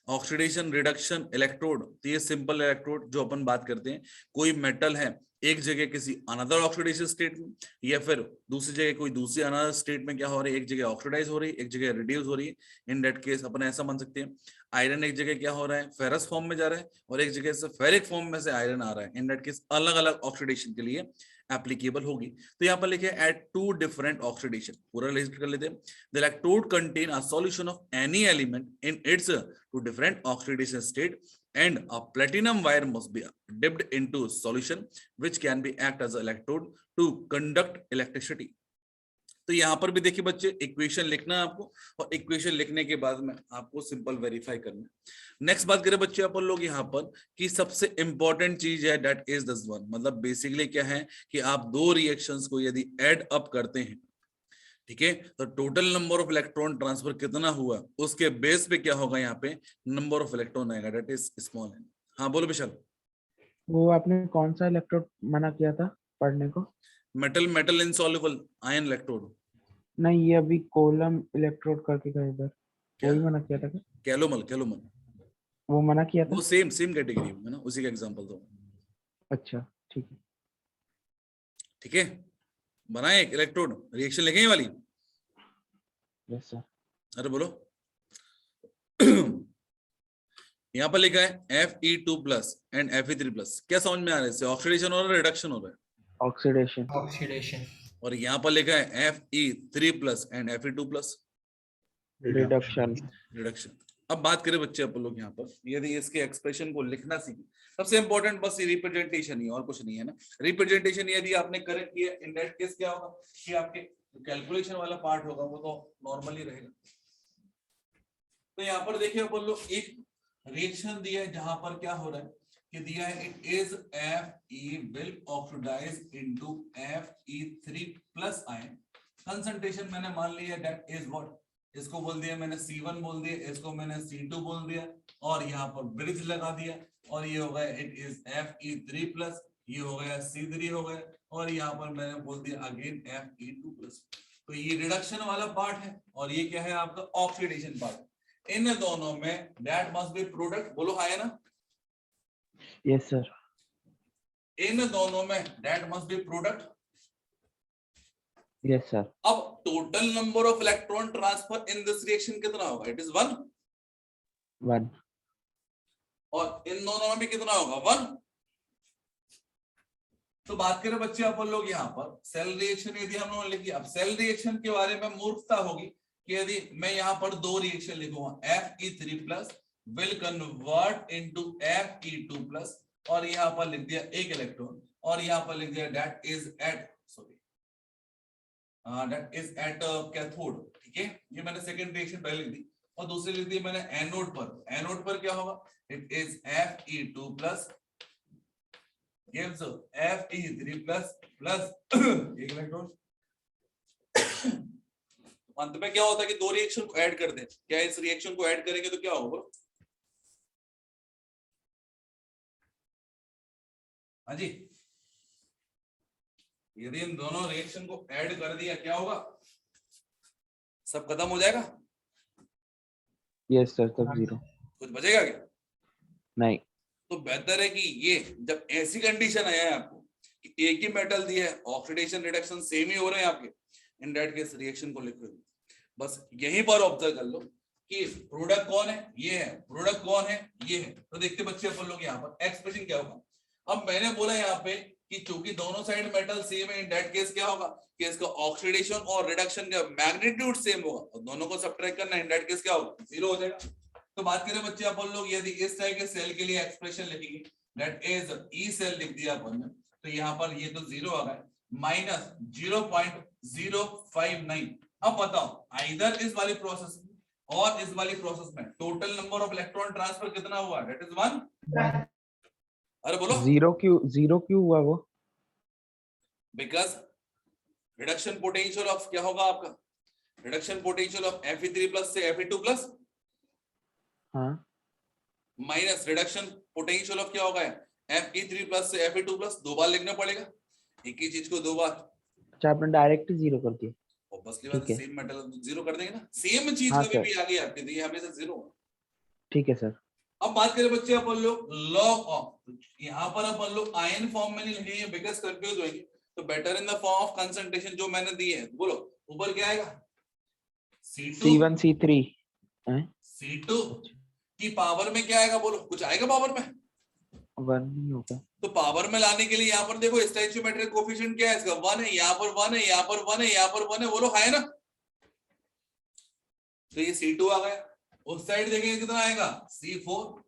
ऑक्सीडेशन रिडक्शन इलेक्ट्रोड, तो ये सिंपल इलेक्ट्रोड जो अपन बात करते हैं, कोई मेटल है एक जगह किसी अनदर ऑक्सीडेशन स्टेट में, या फिर दूसरी जगह कोई दूसरी अनदर स्टेट में क्या हो रही है, एक जगह ऑक्सीडाइज हो रही है, एक जगह रिड्यूस हो रही है। इन दैट केस अपन ऐसा मान सकते हैं आयरन एक जगह क्या हो रहा है, फेरस फॉर्म में जा रहा है, और एक जगह से फेरिक फॉर्म में से आयरन आ रहा है। इन दैट केस अलग अलग ऑक्सीडेशन के लिए एप्लीकेबल होगी। तो यहाँ पर लिखे एट 2 डिफरेंट ऑक्सीडेशन, पूरा लिस्ट कर लेते हैं। The electrode contain a solution of any element in its 2 different oxidation state and a platinum wire must be dipped into solution which can be act as an electrode to conduct electricity। तो यहाँ पर भी देखिए बच्चे equation लिखना है आपको, और इक्वेशन लिखने के बाद में आपको सिंपल वेरीफाई करना है। नेक्स्ट बात करें बच्चे अपन लोग यहाँ पर कि सबसे इंपॉर्टेंट चीज है दैट इज दिस वन, मतलब बेसिकली क्या है कि आप दो रिएक्शंस को यदि ऐड अप करते हैं, ठीक है, तो total number of electron transfer कितना हुआ उसके बेस पे क्या होगा, यहाँ पे नंबर ऑफ इलेक्ट्रॉन आएगा, दैट इज स्मॉल एन। हाँ बोलो विशाल। वो आपने कौन सा इलेक्ट्रोड मना किया था पढ़ने को? Metal insoluble ion electrode. नहीं, ये अभी कोलम इलेक्ट्रोड करके गए इधर, वही मना किया था क्या? कैलोमल वो मना किया था। वो सेम कैटेगरी है ना, उसी का एग्जांपल दो। अच्छा ठीक है। ठीक है, बनाए एक इलेक्ट्रोड, रिएक्शन लिखेंगे वाली। Yes sir. अरे बोलो। यहाँ पर लिखा है Fe2+ एंड Fe3+, क्या समझ में आ रहा है इससे? ऑक्सीडेशन हो रहा है, रिडक्शन हो रहा है? ऑक्सीडेशन। ऑक्सीडेशन। और यहाँ पर लिखा है Fe3+ and Fe2+, reduction. Reduction. अब बात करें बच्चे अपन लोग यहाँ पर, यदि इसके एक्सप्रेशन को लिखना सीखें, सबसे इंपॉर्टेंट बस ये रिप्रेजेंटेशन ही, और कुछ नहीं है ना। रिप्रेजेंटेशन यदि आपने करेक्ट किया, इन दैट केस क्या होगा कि आपके कैलकुलेशन वाला पार्ट होगा वो तो नॉर्मली रहेगा। तो यहाँ पर देखिए अपन लोग एक रिएक्शन दिया है जहां पर क्या हो रहा है कि दिया है it is Fe will oxidize into Fe3+ ion. Concentration मैंने मान लिया दैट इज व्हाट, इसको बोल दिया मैंने C1 बोल दिया, इसको मैंने C2 बोल दिया, और यहाँ पर ब्रिज लगा दिया, और ये हो गया इट इज Fe3+, ये हो गया C3 हो गया, और यहाँ पर मैंने बोल दिया अगेन Fe2+। तो ये रिडक्शन वाला पार्ट है, और ये क्या है आपका ऑक्सीडेशन पार्ट। इन दोनों में दैट मस्ट बी प्रोडक्ट, बोलो हाँ है ना? Yes sir. इन दोनों में that must be product. Yes sir. अब total number of electron transfer in this reaction कितना होगा? It is 1। और इन दोनों में भी कितना होगा? 1। तो बात करें बच्चे अपन लोग यहाँ पर सेल रिएक्शन यदि हम लोगों ने लिखी, अब सेल रिएक्शन के बारे में मूर्खता होगी कि यदि मैं यहाँ पर दो रिएक्शन लिखूंगा Fe3+ will convert into Fe2+, और यहाँ पर लिख दिया एक इलेक्ट्रॉन, और यहाँ पर लिख दिया that is at कैथोड, ठीक है। ये मैंने सेकंड रिएक्शन पहले लिख दी, और दूसरी लिख दी मैंने एनोड पर। एनोड पर क्या होगा? It is Fe2+ gives Fe3 plus एक इलेक्ट्रॉन। अंत में क्या होता है कि दो रिएक्शन को ऐड कर दें, क्या इस रिएक्शन को ऐड करेंगे तो क्या होगा? हाँ जी, यदि इन दोनों रिएक्शन को ऐड कर दिया क्या होगा? सब खत्म हो जाएगा? यस सर, सब जीरो। कुछ बचेगा क्या? नहीं। तो बेहतर है कि ये जब ऐसी कंडीशन आया है आपको कि एक ही मेटल दिया है, ऑक्सीडेशन रिडक्शन सेम ही हो रहे हैं आपके, इन दैट केस रिएक्शन को लिखो। बस यहीं पर ऑब्जर्व कर लो कि प्रोडक्ट कौन है, ये है, प्रोडक्ट कौन है, ये है। तो देखते बच्चे अपन लोग यहाँ पर एक्सप्रेशन क्या होगा। अब मैंने बोला यहाँ पे कि चूंकि दोनों साइड मेटल सेम है, इन दैट केस क्या होगा कि इसका ऑक्सीडेशन और रिडक्शन का मैग्नीट्यूड सेम होगा और दोनों को सबट्रैक्ट करना, इन दैट केस क्या होगा? जीरो हो जाएगा। तो बात करें बच्चे अपन लोग यदि इस टाइप के सेल के लिए एक्सप्रेशन लिखेंगे, दैट इज ई सेल लिख दिया अपन ने, तो यहाँ पर ये तो जीरो आ गया, माइनस 0.059। अब बताओ आइदर इस वाली प्रोसेस में और इस वाली प्रोसेस में total number of electron transfer कितना हुआ? That is 1। अरे बोलो। जीरो क्यों हुआ वो? बिकॉज रिडक्शन पोटेंशियल ऑफ क्या होगा आपका? Reduction potential of Fe3 plus से Fe2 प्लस हाँ, माइनस रिडक्शन पोटेंशियल ऑफ क्या होगा? Fe3 प्लस से Fe2 प्लस। दो बार लिखना पड़ेगा, एक ही चीज को दो बार। अच्छा आपने डायरेक्ट ही जीरो कर दिया। ऑब्वियसली ठीक बात है। सेम मेटल जीरो कर देंगे ना, सेम चीज हाँ कभी सर। भी आ गई आपकी तो ये हमेशा जीरो। ठीक है सर। अब बात करें बच्चे अपन लोग लॉग ऑफ, यहाँ पर अपन लोग आयन फॉर्म में नहीं लिखेंगे बिकॉज कंफ्यूज होंगे, तो better in the form of concentration जो मैंने दी है। बोलो ऊपर क्या आएगा? C1 C3 C2 की पावर में क्या आएगा? बोलो कुछ आएगा पावर में? 1 नहीं होगा। तो पावर में लाने के लिए यहाँ पर देखो स्टोइचियोमेट्रिक कोएफिशिएंट क्या है इसका? 1 है, यहाँ पर 1 है, यहाँ पर 1 है, यहाँ पर 1 है। बोलो है ना? तो ये C2 आ गया। उस साइड देखेंगे कितना आएगा? C4।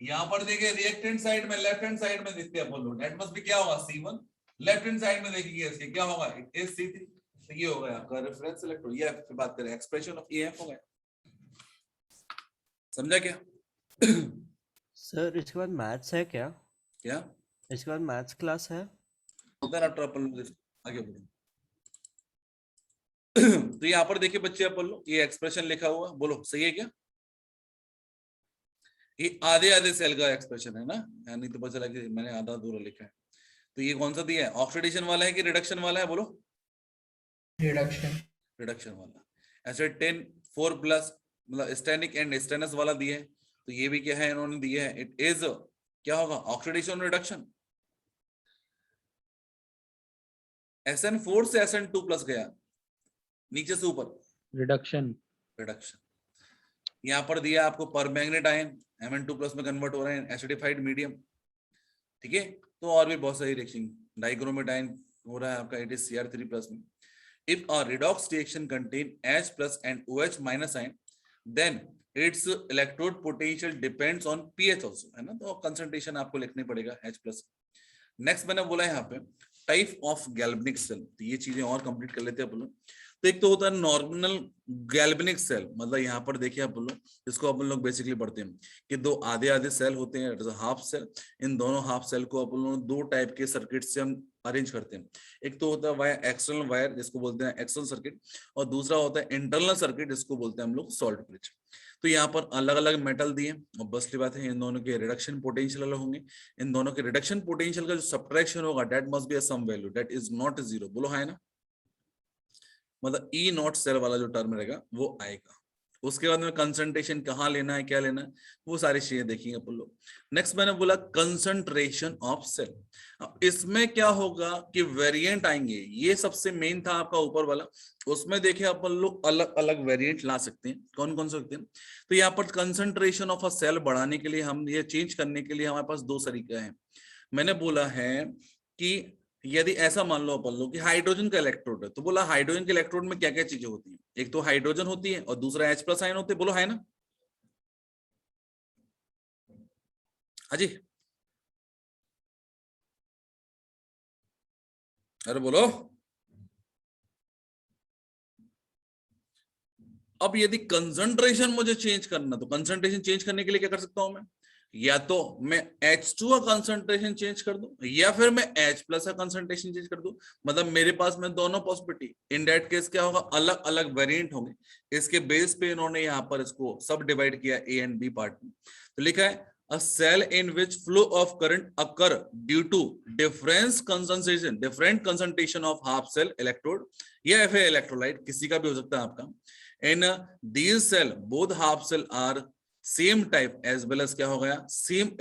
यहाँ पर देखें रिएक्टेंट साइड में, लेफ्ट हैंड साइड में देखते हैं अपन लोग, दैट मस्ट बी क्या होगा? C1। लेफ्ट हैंड साइड में देखेंगे इसके क्या होगा? It is C3। तो ये हो गया आपका रेफरेंस इलेक्ट्रॉन। ये फिर बात करें एक्सप्रेशन ऑफ EF हो गया। समझा क्या? सर इसके बाद मैथ्स है क्या? क्या इसके बाद मैथ्स क्लास है? उधर आफ्टर अपन लोग आगे बढ़े। तो यहाँ पर देखिए बच्चे अपन लोग ये एक्सप्रेशन लिखा हुआ, बोलो सही है क्या? ये आधे आधे सेल का एक्सप्रेशन है ना, यानी तो पता चला कि मैंने आधा अधूरा लिखा है। तो ये कौन सा दिया है? ऑक्सीडेशन वाला है कि रिडक्शन वाला है? बोलो रिडक्शन वाला। ऐसे 10 4 प्लस मतलब स्टैनिक एंड स्टेनस वाला दिया है, तो ये भी क्या है इन्होंने दिया है, इट इज क्या होगा? Oxidation reduction. SN4 से SN2 प्लस गया, नीचे से ऊपर रिडक्शन। यहाँ पर दिया आपको परमैंगनेट आयन Mn2 प्लस में कन्वर्ट हो रहे हैं एसिडिफाइड मीडियम। ठीक है, तो और भी बहुत सारी रिएक्शन, डाइक्रोमेट आयन हो रहा है आपका, इट इज Cr3 प्लस में। If a redox reaction contain H plus and OH minus ion, then its electrode potential depends on pH also, है ना? तो concentration आपको लिखनी पड़ेगा H plus। नेक्स्ट मैंने बोला यहाँ पे टाइप ऑफ गैल्वेनिक सेल, तो ये चीजें और कंप्लीट कर लेते हैं अपन लोग। तो एक तो होता है नॉर्मल गैल्वेनिक सेल, मतलब यहाँ पर देखिए अपन लोग, इसको अपन लोग बेसिकली पढ़ते हैं कि दो आधे आधे सेल होते हैं, हाफ सेल। इन दोनों हाफ सेल को अपन लोग दो टाइप के सर्किट से हम अरेंज करते हैं। एक तो होता है वायर, एक्सटर्नल वायर जिसको बोलते हैं एक्सटर्नल सर्किट, और दूसरा होता है इंटरनल सर्किट जिसको बोलते हैं हम लोग सॉल्ट ब्रिज। तो यहाँ पर अलग अलग मेटल दिए, और बस की बात है इन दोनों के रिडक्शन पोटेंशियल अलग होंगे। इन दोनों के रिडक्शन पोटेंशियल का जो सब्ट्रैक्शन होगा that must be some value that is not zero. बोलो है ना? मतलब ई नॉट सेल वाला जो टर्म रहेगा वो आएगा। उसके बाद में कंसंट्रेशन कहाँ लेना है, क्या लेना है, वो सारी चीजें देखेंगे अपन लोग। नेक्स्ट मैंने बोला कंसंट्रेशन ऑफ सेल। इसमें क्या होगा कि वेरिएंट आएंगे, ये सबसे मेन था आपका ऊपर वाला, उसमें देखे अपन लोग अलग अलग वेरिएंट ला सकते हैं। कौन कौन से सकते हैं? तो यहाँ पर कंसंट्रेशन ऑफ अ सेल बढ़ाने के लिए, हम ये चेंज करने के लिए हमारे पास दो तरीका है। मैंने बोला है कि यदि ऐसा मान लो अपन लोग कि हाइड्रोजन का इलेक्ट्रोड है, तो बोला हाइड्रोजन के इलेक्ट्रोड में क्या क्या चीजें होती हैं? एक तो हाइड्रोजन होती है और दूसरा H प्लस आयन होते हैं। बोलो है ना? हाजी अरे बोलो। अब यदि कंसंट्रेशन मुझे चेंज करना, तो कंसंट्रेशन चेंज करने के लिए क्या कर सकता हूं मैं? या तो मैं H2 का कंसंट्रेशन चेंज कर दूं या फिर मैं H प्लस का कंसंट्रेशन चेंज कर दूं, मतलब मेरे पास में दोनों पॉसिबिलिटी। इन दैट केस क्या होगा, अलग अलग वेरिएंट होंगे, इसके बेस पे इन्होंने यहाँ पर इसको सब डिवाइड किया ए एंड बी पार्ट में। तो लिखा है a cell in which flow of current occur due to different concentration of half cell electrode या फिर electrolyte, किसी का भी हो सकता है आपका। in these cell both half cell are same type as well as क्या हो गया, same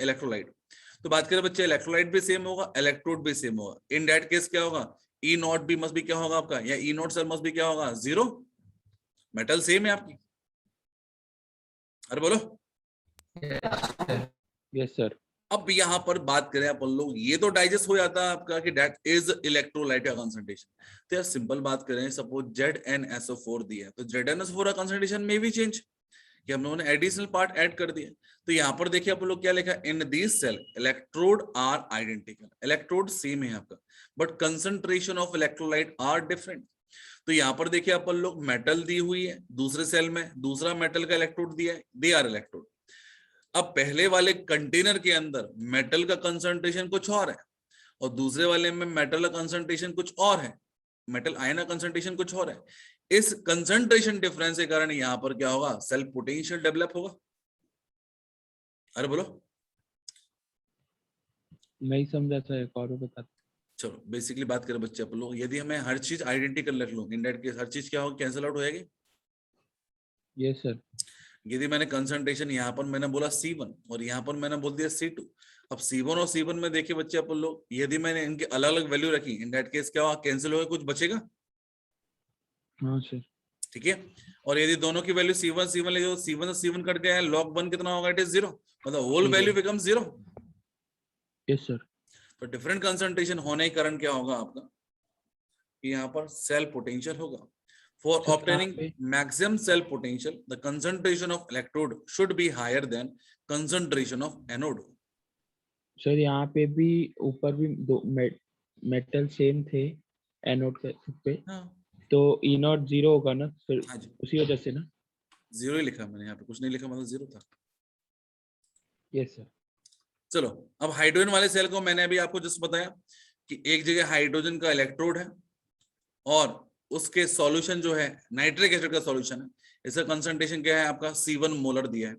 electrolyte। तो बात करें बच्चे, इलेक्ट्रोलाइट भी सेम होगा, इलेक्ट्रोड भी सेम होगा। इन दैट केस क्या होगा, ई नॉट बी मस्ट भी क्या होगा आपका, या ई नॉट सेल मस्ट भी क्या होगा, 0। मेटल सेम है आपकी। अरे बोलो। Yes sir. अब यहाँ पर बात करें अपन लोग, ये तो डाइजेस्ट हो जाता है आपका कि दैट इज इलेक्ट्रोलाइट का कंसंट्रेशन। तो यार सिंपल बात करें, सपोज ZnSO4 दिया है, तो ZnSO4 का कंसंट्रेशन में भी चेंज, कि हम लोगों ने एडिशनल पार्ट ऐड कर दिया। तो यहाँ पर देखिए अपन लोग क्या लिखा है, in this cell electrode are identical, electrode same है आपका, but concentration of electrolyte are different. तो यहाँ पर देखिए अपन लोग मेटल दी हुई है, दूसरे सेल में दूसरा मेटल का इलेक्ट्रोड दिया है, दे आर इलेक्ट्रोड। अब पहले वाले कंटेनर के अंदर मेटल का कंसंट्रेशन कुछ और है और दूसरे वाले में मेटल का कंसंट्रेशन कुछ और है, मेटल आयन का कंसंट्रेशन कुछ और है। इस कंसंट्रेशन डिफरेंस के कारण यहाँ पर क्या होगा, सेल्फ पोटेंशियल डेवलप होगा। अरे बोलो। नहीं समझा सर, एक और बता। चलो बेसिकली बात करें बच्चे अपन लोग, यदि हमें हर चीज आइडेंटिकल रख लो, इन दैट केस हर चीज क्या होगा, कैंसिल आउट हो जाएगी। Yes sir. यदि मैंने कंसंट्रेशन यहाँ पर मैंने बोला C1 और यहाँ पर मैंने बोल दिया C2, अब C1 और C1 में देखिए बच्चे अपन लोग, यदि मैंने इनके अलग अलग वैल्यू रखी, इन दैट केस क्या होगा, कैंसिल होगा, कुछ बचेगा। हाँ सर। ठीक है। और यदि दोनों की वैल्यू C1 ले, C1 से C1 कट गया है, log 1 कितना होगा, इट इज 0, मतलब whole value become 0। Yes sir. तो डिफरेंट कंसंट्रेशन होने के कारण क्या होगा आपका, कि यहाँ पर सेल पोटेंशियल होगा। For Sir, obtaining यहाँ पे- maximum cell potential, the concentration of electrode should be higher than concentration of anode. Sir यहाँ पे भी ऊपर भी दो मेटल सेम थे एनोड के पे, हाँ तो ई नॉट 0 होगा ना फिर, हाँ जी, उसी वजह से ना। 0 ही लिखा मैंने, यहाँ पे कुछ नहीं लिखा, मतलब 0 था। Yes sir. चलो अब हाइड्रोजन वाले सेल को मैंने अभी आपको जस्ट बताया कि एक जगह हाइड्रोजन का इलेक्ट्रोड है और उसके सॉल्यूशन जो है नाइट्रिक एसिड का सॉल्यूशन है, इसका कंसंट्रेशन क्या है आपका, C1 मोलर दिया है।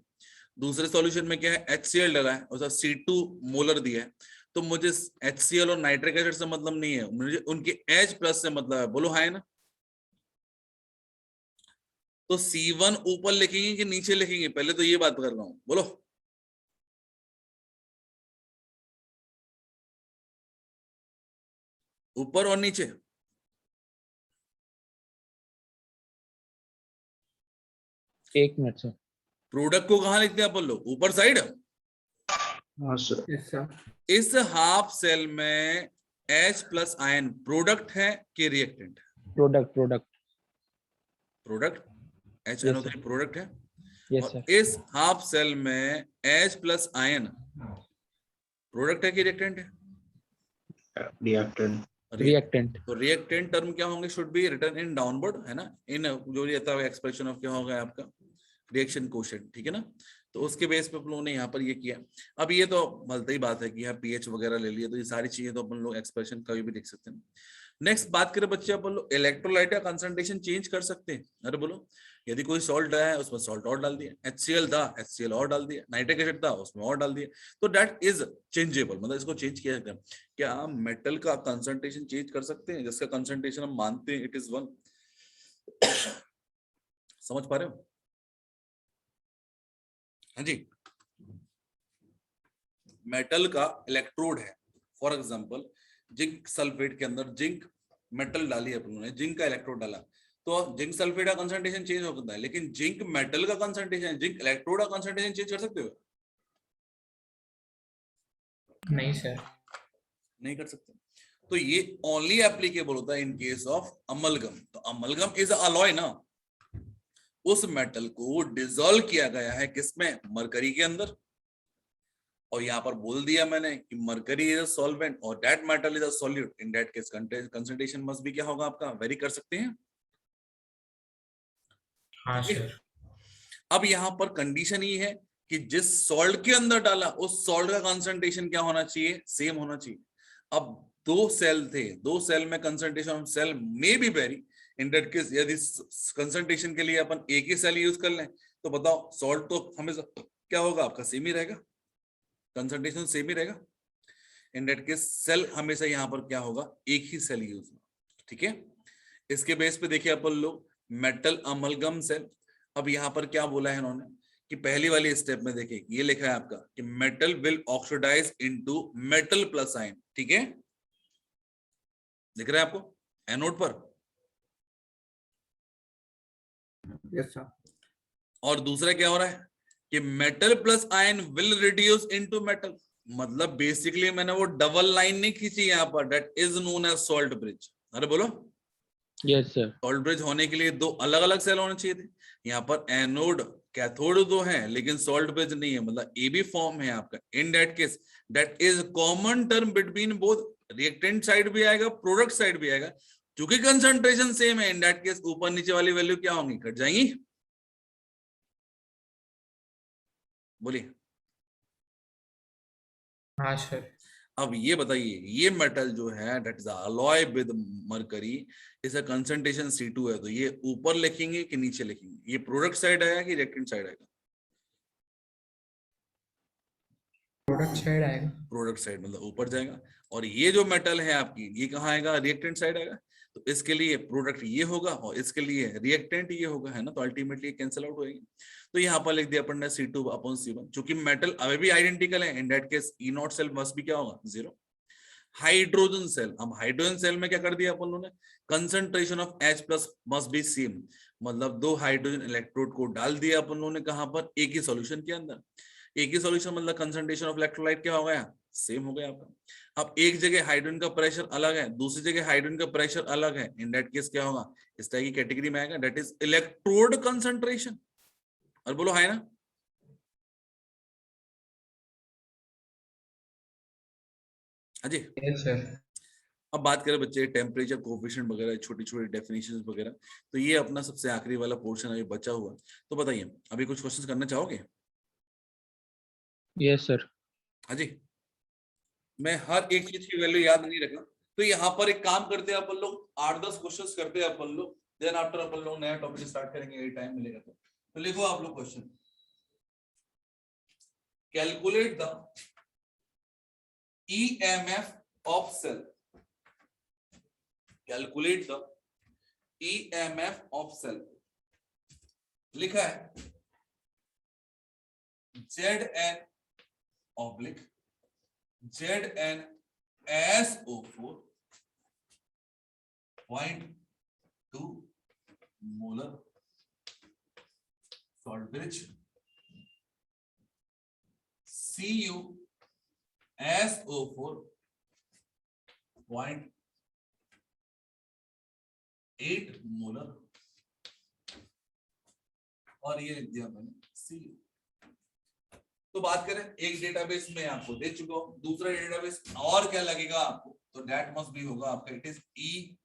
दूसरे सॉल्यूशन में क्या है, HCl डला है, उसका C2 मोलर दिया है। तो मुझे HCl और नाइट्रिक एसिड से मतलब नहीं है, मुझे उनके H प्लस से मतलब है। बोलो हाँ है ना। तो C1 ऊपर लिखेंगे कि नीचे लिखेंगे, पहले तो ये बात कर रहा हूं, बोलो। ऊपर और नीचे, एक मिनट सर। प्रोडक्ट को कहां लिखते हैं अपन लोग, ऊपर साइड। हाँ सर। Yes sir. इस हाफ सेल में H प्लस आयन प्रोडक्ट है कि रिएक्टेंट है, product product. Product Yes, HNO3 product है। यस और सर। इस हाफ सेल में H प्लस आयन प्रोडक्ट है कि रिएक्टेंट है, रिएक्टेंट। रिएक्टेंट। तो रिएक्टेंट टर्म क्या होंगे, should be written in downward, है ना, इन जो रहता है एक्सप्रेशन ऑफ क्या होगा आपका, रिएक्शन कोशेंट। ठीक है ना। तो उसके बेस पे अपन लोगों ने यहाँ पर ये किया। अब ये तो भलती ही बात है कि यहाँ पीएच वगैरह ले लिए, तो ये सारी चीजें तो अपन लोग एक्सप्रेशन कभी भी देख सकते हैं। नेक्स्ट बात करें बच्चे, अपन लोग इलेक्ट्रोलाइट का कंसंट्रेशन चेंज कर सकते हैं। अरे बोलो, यदि कोई सॉल्ट है उसमें सॉल्ट और डाल दिया, HCl था HCl और डाल दिया, नाइट्रिक एसिड था उसमें और डाल दिया, तो दैट इज चेंजेबल, मतलब इसको चेंज किया जाता है। क्या हम मेटल का कंसंट्रेशन चेंज कर सकते हैं जिसका कंसंट्रेशन हम मानते हैं इट इज 1? समझ पा रहे हो? हाँ जी। मेटल का इलेक्ट्रोड है, फॉर एग्जांपल जिंक सल्फेट के अंदर जिंक मेटल डाली है अपन ने, जिंक का इलेक्ट्रोड डाला, तो जिंक सल्फेट का कंसंट्रेशन चेंज हो सकता है, लेकिन जिंक मेटल का कंसंट्रेशन, जिंक इलेक्ट्रोड का कंसंट्रेशन चेंज कर सकते हो? नहीं सर। नहीं कर सकते। तो ये ओनली एप्लीकेबल होता है इन केस ऑफ अमलगम। तो अमलगम इज अलॉय ना, उस मेटल को डिसॉल्व किया गया है किसमें, मरकरी के अंदर, और यहाँ पर बोल दिया मैंने कि मरकरी इज अ सॉल्वेंट और that metal is a solute, in that case concentration must भी क्या होगा आपका, वेरी कर सकते हैं। हाँ सर। अब यहाँ पर कंडीशन ये है कि जिस सॉल्ट के अंदर डाला उस सॉल्ट का कंसंट्रेशन क्या होना चाहिए, सेम होना चाहिए। अब दो सेल थे, दो सेल में concentration of cell may be vary, in that case यदि कंसंट्रेशन के लिए अपन एक ही सेल यूज कर लें तो बताओ सॉल्ट तो हमेशा क्या होगा आपका, सेम ही रहेगा, कंसंट्रेशन सेम ही रहेगा। इन दैट केस सेल हमेशा यहाँ पर क्या होगा, एक ही सेल यूज होगा, ठीक है। इसके बेस पे देखिए अपन लोग मेटल अमलगम सेल। अब यहाँ पर क्या बोला है इन्होंने कि पहली वाली स्टेप में देखिए ये लिखा है आपका कि metal will oxidise into metal plus ion, ठीक है, दिख रहा है आपको एनोड पर। Yes sir. और दूसरा क्या हो रहा है कि metal plus ion will reduce into metal, मतलब बेसिकली मैंने वो डबल लाइन नहीं खींची यहाँ पर, that is known as salt bridge. अरे बोलो यस सर। सॉल्ट ब्रिज होने के लिए दो अलग अलग सेल होने चाहिए थे, यहाँ पर एनोड कैथोड दो है लेकिन सॉल्ट ब्रिज नहीं है, मतलब ए बी फॉर्म है आपका। In that case that is common term between both, reactant side भी आएगा प्रोडक्ट साइड भी आएगा, क्योंकि कंसंट्रेशन सेम है। इन दैट केस ऊपर नीचे वाली वैल्यू क्या होंगी, कट जाएंगी। बोलिए। हाँ सर। अब ये बताइए ये मेटल जो है that is alloy with mercury, इसका कंसंट्रेशन C2 है, तो ये ऊपर लिखेंगे कि नीचे लिखेंगे, ये प्रोडक्ट साइड आएगा कि रिएक्टेंट साइड आएगा? प्रोडक्ट साइड आएगा। प्रोडक्ट साइड मतलब ऊपर जाएगा। और ये जो मेटल है आपकी ये कहाँ आएगा, रिएक्टेंट साइड आएगा, तो इसके लिए प्रोडक्ट ये होगा और इसके लिए रिएक्टेंट ये होगा, है ना, तो अल्टीमेटली कैंसिल आउट होएगी। तो यहाँ पर लिख दिया अपन ने C2/C1, चूंकि मेटल अभी भी आइडेंटिकल है, in that case E nought cell must भी क्या होगा, 0। हाइड्रोजन सेल, हम हाइड्रोजन सेल में क्या कर दिया अपन लोगों ने, concentration of H+ must be same, मतलब दो हाइड्रोजन इलेक्ट्रोड को डाल दिया अपन लोगों ने कहां पर, एक ही सॉल्यूशन के अंदर। एक ही सॉल्यूशन मतलब कंसंट्रेशन ऑफ इलेक्ट्रोलाइट क्या हो गया, सेम हो गया आपका। अब एक जगह हाइड्रोजन का प्रेशर अलग है, दूसरी जगह हाइड्रोजन का प्रेशर अलग है, इन दैट केस क्या होगा, इस तरह की कैटेगरी में आएगा, दैट इज इलेक्ट्रोड कंसंट्रेशन। और बोलो है ना, अजी। Yes sir. अब बात करें बच्चे टेम्परेचर कोएफिशिएंट वगैरह, छोटी छोटी डेफिनेशंस वगैरह, तो ये अपना सबसे आखिरी वाला पोर्शन अभी बचा हुआ। तो बताइए अभी कुछ क्वेश्चंस करना चाहोगे? Yes sir. हाँ जी, मैं हर एक चीज की वैल्यू याद नहीं रखा, तो यहाँ पर एक काम करते हैं अपन लोग, 8-10 क्वेश्चंस करते हैं अपन लोग, देन आफ्टर अपन लोग नया टॉपिक स्टार्ट करेंगे, ये टाइम मिलेगा तो लिखो आप लोग question. Calculate the EMF of cell, calculate the EMF of cell, लिखा है Zn oblique Zn SO4 0.2 molar salt bridge, Cu SO4 0.8 molar, और ये लिख दिया मैंने Cu। तो बात करें एक डेटाबेस में आपको दे चुका हूं, दूसरा डेटाबेस और क्या लगेगा आपको, तो दैट मस्ट भी होगा आपका, it is E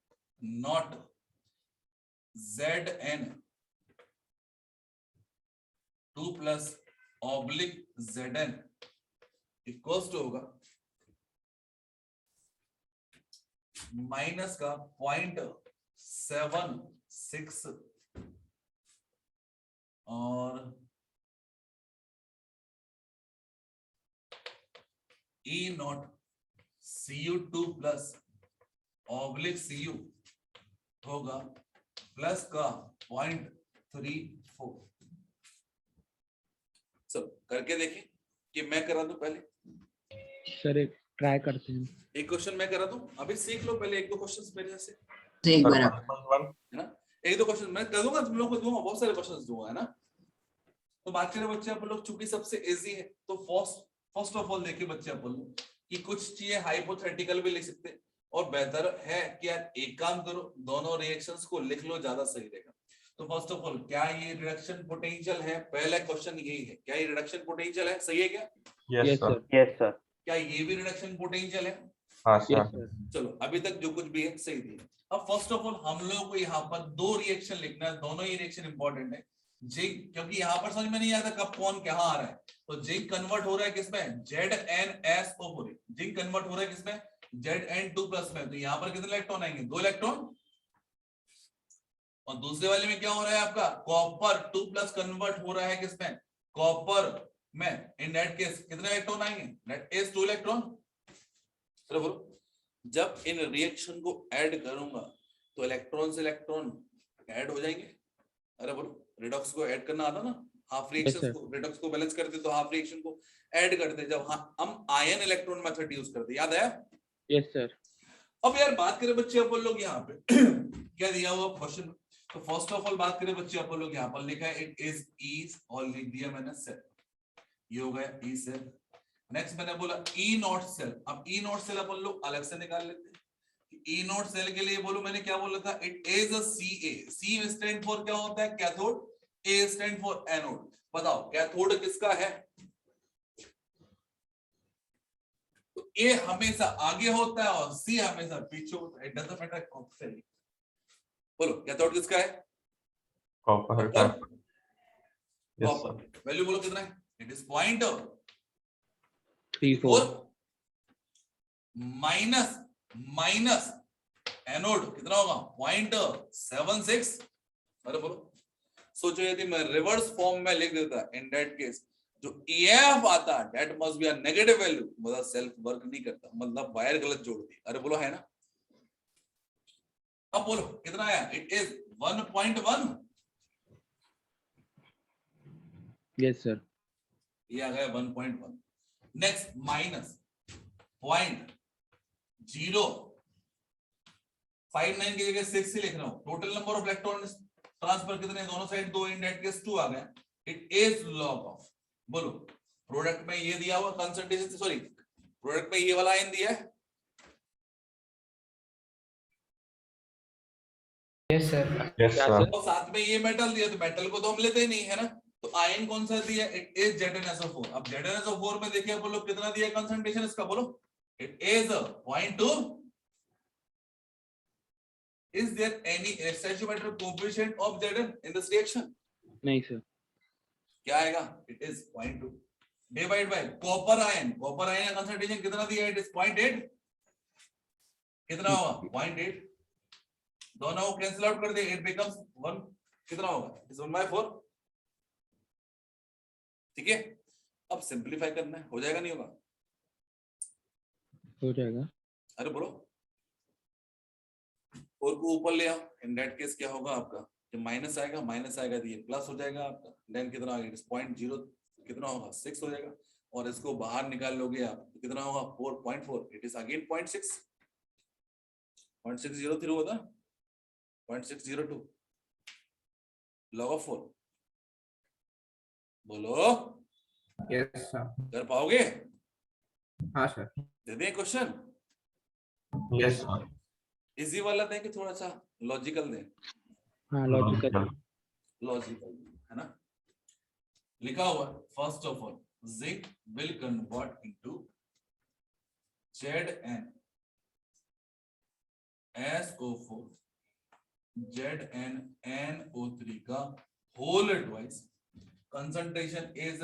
nought Zn 2+/Zn equals to होगा माइनस का 0.76 और E नॉट Cu2+/Cu होगा प्लस का 0.34। सब करके देखें कि मैं करा दूं पहले, सर एक ट्राई करते हैं। एक क्वेश्चन मैं करा दूं, अभी सीख लो पहले 1-2 क्वेश्चंस मेरे से, तो एक बार है ना, 1-2 क्वेश्चन मैं कर दूंगा, तुम लोगों को दूंगा, बहुत सारे क्वेश्चंस दूंगा, है ना। तो बात करें बच्चे अपन लोग, चूंकि सबसे इजी है तो फर्स्ट ऑफ ऑल देखिए बच्चे अपन लोग कि कुछ चीजें हाइपोथेटिकल भी लिख सकते हैं, और बेहतर है कि यार एक काम करो, दोनों रिएक्शंस को लिख लो, ज्यादा सही रहेगा। तो फर्स्ट ऑफ ऑल क्या ये रिडक्शन पोटेंशियल है, पहला क्वेश्चन यही है, क्या ये रिडक्शन पोटेंशियल है, सही है क्या? Yes sir. Yes sir. क्या ये भी रिडक्शन पोटेंशियल है? हाँ यस सर। सर। चलो अभी तक जो कुछ भी है सही थी। अब फर्स्ट ऑफ ऑल हम लोगों को यहाँ पर 2 रिएक्शन लिखना है, दोनों ही रिएक्शन इंपॉर्टेंट है। जिंक, क्योंकि यहाँ पर समझ में नहीं आता कब कौन कहाँ आ रहा है, तो जिंक कन्वर्ट हो रहा है किसमें, ZnSO4, जिंक कन्वर्ट हो रहा है किसमें, Zn2+ में, तो यहाँ पर कितने इलेक्ट्रॉन आएंगे, 2 इलेक्ट्रॉन। और दूसरे वाले में क्या हो रहा है आपका, कॉपर 2+ कन्वर्ट हो रहा है किसमें, कॉपर में, इन दैट केस कितने इलेक्ट्रॉन आएंगे, दैट इज 2 इलेक्ट्रॉन। चलो बोलो, जब इन रिएक्शन को ऐड करूंगा तो इलेक्ट्रॉन से इलेक्ट्रॉन ऐड हो जाएंगे। अरे बोलो, रिडॉक्स को ऐड करना आता ना, हाफ रिएक्शंस sir. को, रिडॉक्स को बैलेंस करते तो हाफ रिएक्शन को ऐड करते, जब हम आयन इलेक्ट्रॉन मेथड यूज करते, याद आया। Yes sir. अब यार बात करें बच्चे अपन लोग यहाँ पे क्या दिया हुआ क्वेश्चन, तो फर्स्ट ऑफ ऑल बात करें बच्चे अपन लोग यहाँ पर लिखा है इट इज ई, और लिख दिया मैंने सेल, ये हो गया ई सेल। नेक्स्ट मैंने बोला ई नॉट सेल, अब ई नॉट सेल अपन लोग अलग से निकाल लेते हैं। ई नॉट सेल के लिए बोलो मैंने क्या बोला था, it is a Ca, C stand for क्या होता है, cathode, A stand for anode. बताओ कैथोड किसका है, तो A हमेशा आगे होता है और C हमेशा पीछे होता है, इट डजंट मैटर कौन सा है। बोलो कैथोड किसका है, कॉपर का। Yes sir. कॉपर। वैल्यू बोलो कितना है, it is 3.4 minus minus anode कितना होगा 0.76। अरे बोलो, सोचो यदि मैं रिवर्स फॉर्म में लिख देता, इन दैट केस जो EF आता that must be a negative value, मतलब सेल्फ वर्क नहीं करता, मतलब वायर गलत जोड़ दी। अरे बोलो है ना, अब बोलो कितना आया, इट इज 1.1। Yes sir. ये आ गया 1.1। नेक्स्ट माइनस 0.059 की जगह 6 ही लिख रहा हूं। Total number of electron transfer कितने, दोनों साइड 2, इन दैट केस 2 आ गया। इट इज लॉग ऑफ, बोलो प्रोडक्ट में ये दिया हुआ कंसंट्रेशन, सॉरी प्रोडक्ट में ये वाला आयन दिया है, यस सर। और साथ में ये मेटल दिया, तो मेटल को तो हम लेते ही नहीं है ना, तो आयन कौन सा दिया, इट इज ZnSO4। अब ZnSO4 में देखिए बोलो कितना दिया कंसंट्रेशन इसका, बोलो it is 0.2। Is there any stoichiometric coefficient of Zn in this reaction? नहीं सर। क्या आएगा, it is 0.2 divide by copper ion, copper ion का कंसंट्रेशन कितना दिया, इट इज 0.8। कितना होगा 0.8, दोनों को कैंसिल आउट कर दे, इट बिकम्स 1, कितना होगा, इट इज 1/4। ठीक है, अब सिंपलीफाई करना है, हो जाएगा नहीं होगा, हो जाएगा। अरे बोलो 4 को ऊपर ले आओ, इन दैट केस क्या होगा आपका, जो माइनस आएगा तो ये प्लस हो जाएगा आपका, देन कितना आ गया, 0.0 कितना होगा 6 हो जाएगा, और इसको बाहर निकाल लोगे आप तो कितना होगा 4.4, इट इज अगेन 0.6, 0.603 होता 0.602 log of 4। बोलो यस सर। कर पाओगे, हाँ सर। दे दें क्वेश्चन, यस सर। इजी वाला दें कि थोड़ा सा लॉजिकल दें, हाँ लॉजिकल। लॉजिकल है ना। लिखा हुआ first of all zinc will convert into ZnSO4 ZnNO3 का whole twice, concentration is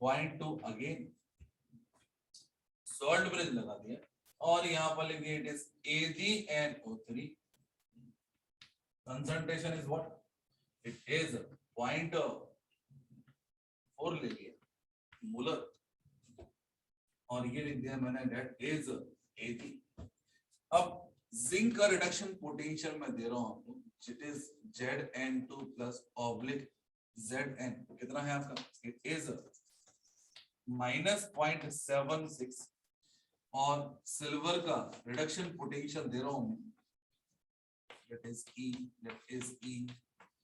0.2 again, salt bridge लगा दिया, और यहां पर लिख दिया it is AgNO3, concentration is what, it is 0.4 ले लिया मोलर, और ये लिख दिया मैंने दैट इज Ag। अब जिंक का रिडक्शन पोटेंशियल मैं दे रहा हूं आपको, इट इज Zn2+ Zn कितना है आपका, इट इज -0.76, और सिल्वर का रिडक्शन पोटेंशियल दे रहा हूं मैं, दैट इज E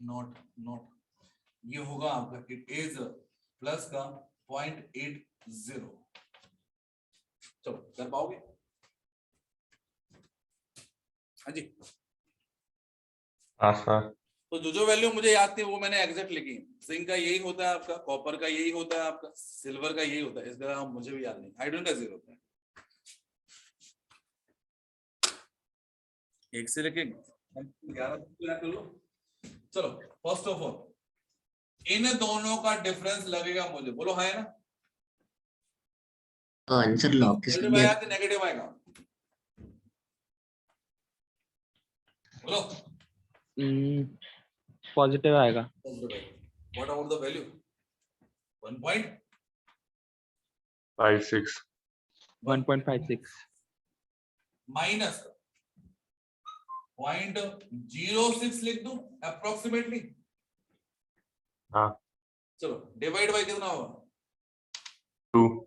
नॉट, ये होगा आपका, इट इज प्लस का 0.80। चलो कर पाओगे, हाँ जी। हाँ सर। तो जो वैल्यू मुझे याद थी वो मैंने एग्जैक्ट लिखी, जिंक का यही होता है आपका, कॉपर का यही होता है आपका, सिल्वर का यही होता है, इसका मुझे भी याद नहीं, हाइड्रोजन का 0 होता है, 1 से लेके 11 तक याद कर लो। चलो फर्स्ट ऑफ ऑल इन दोनों का डिफरेंस लगेगा मुझे, बोलो हाँ है ना? आंसर लॉग के साथ पॉजिटिव दिया आएगा कि नेगेटिव आएगा? बोलो। पॉजिटिव आएगा। पॉजिटिव आएगा। What about the value? 1.56 1.56 minus 0.06 लिख दूं अप्रोक्सीमेटली। हाँ। चलो डिवाइड बाय कितना होगा? 2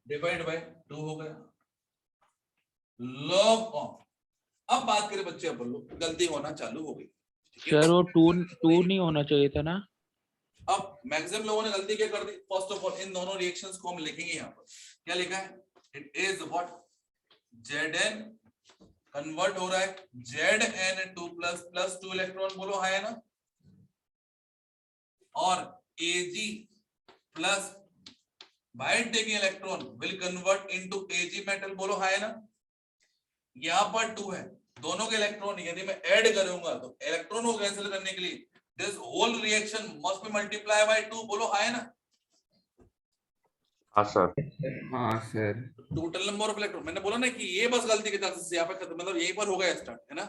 डिवाइड बाय 2 हो गया। लॉग ऑफ, अब बात करें बच्चे अपन लोग, गलती होना चालू हो गई। सर वो 2 नहीं होना चाहिए था ना? अब मैक्सिमम लोगों ने गलती क्या कर दी? फर्स्ट ऑफ ऑल इन दोनों रिएक्शंस को हम लिखेंगे यहाँ पर। क्या लिखा है? It is what? Zn convert हो रहा है Zn2 प्लस 2 इलेक्ट्रॉन, बोलो हाँ है ना? और Ag plus by taking electron will convert into Ag metal, बोलो हाँ है ना? यहाँ पर 2 है, दोनों के इलेक्ट्रॉन यदि मैं ऐड करूंगा तो इलेक्ट्रॉन को कैंसिल करने के लिए this whole reaction must be multiply by 2, बोलो हाँ है ना? हाँ सर। हाँ sir. Total number of electron, मैंने बोला ना कि ये बस गलती के चांसेस यहाँ पे खत्म, मतलब यहीं पर हो गया स्टार्ट, है ना?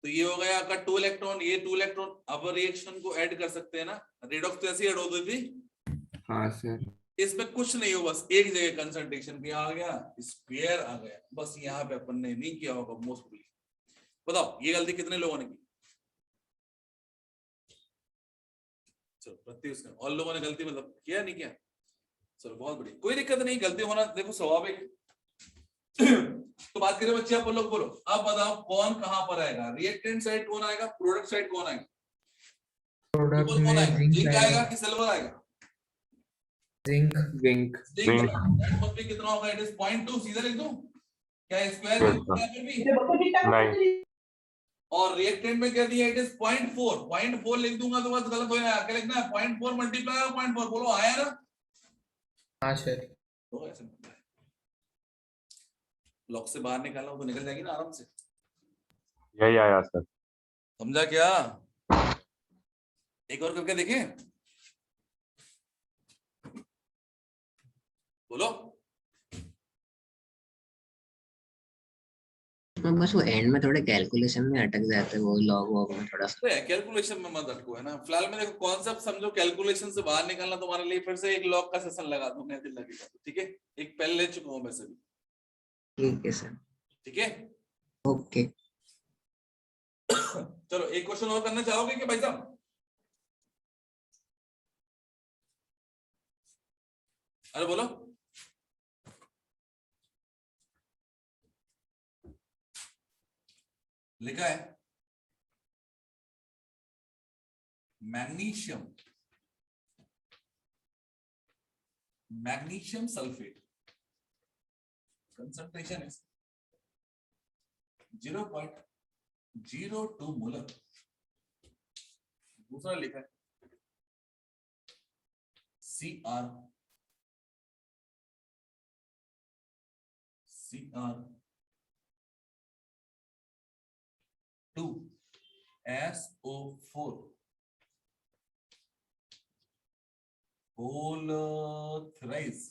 तो ये हो गया आपका 2 इलेक्ट्रॉन, ये 2 इलेक्ट्रॉन। अब रिएक्शन को ऐड कर सकते हैं ना, रेडॉक्स तो ऐसे ही ऐड हो गई थी। हाँ सर। इसमें कुछ नहीं हो, बस एक जगह कंसंट्रेशन भी आ गया, स्क्वायर आ गया, बस यहाँ पे अपन ने नहीं किया होगा मोस्टली। बताओ ये गलती कितने लोगों ने की? चलो प्रत्युष ने, और लोगों ने गलती मतलब किया नहीं किया? चलो बहुत बढ़िया, कोई दिक्कत नहीं, गलती होना देखो स्वाभाविक है। तो बात करें बच्चे, आप लोग बोलो, अब बताओ कौन कहां पर आएगा? रिएक्टेंट साइड कौन आएगा? प्रोडक्ट साइड कौन आएगा? प्रोडक्ट कौन आएगा? में जिंक आएगा कि सिल्वर आएगा? Zinc. Zinc. Zinc. That must be कितना होगा? इट इज 0.2, सीधा लिख दूं क्या? स्क्वायर Yes, लिख दूं भी? नहीं। और रिएक्टेंट में क्या दिया? इट इज 0.4 लिख दूंगा तो बस गलत हो जाएगा। क्या लिखना है? 0.4 मल्टीप्लाई 0.4, बोलो आया ना? हाँ सर। तो ऐसे लॉक से बाहर निकालना हो तो निकल जाएगी ना आराम से। यही आया सर। समझा क्या? एक और करके देखें, बोलो। मैं बस वो एंड में थोड़े कैलकुलेशन में अटक जाते हैं, वो लॉग वॉग में थोड़ा सा। तो कैलकुलेशन में मत अटको, है ना? फिलहाल में देखो कॉन्सेप्ट समझो, कैलकुलेशन से बाहर निकलना तुम्हारे लिए फिर से एक लॉग का सेशन लगा दूंगा, दिन लगेगा, ठीक है? एक पहले ले चुका हूं वैसे भी, ठीक है सर। ठीक है? ओके। चलो एक क्वेश्चन और करना चाहोगे कि भाई साहब? अरे बोलो। लिखा है magnesium sulphate concentration is 0.02 molar. दूसरा लिखा है CR2SO4 whole thrice,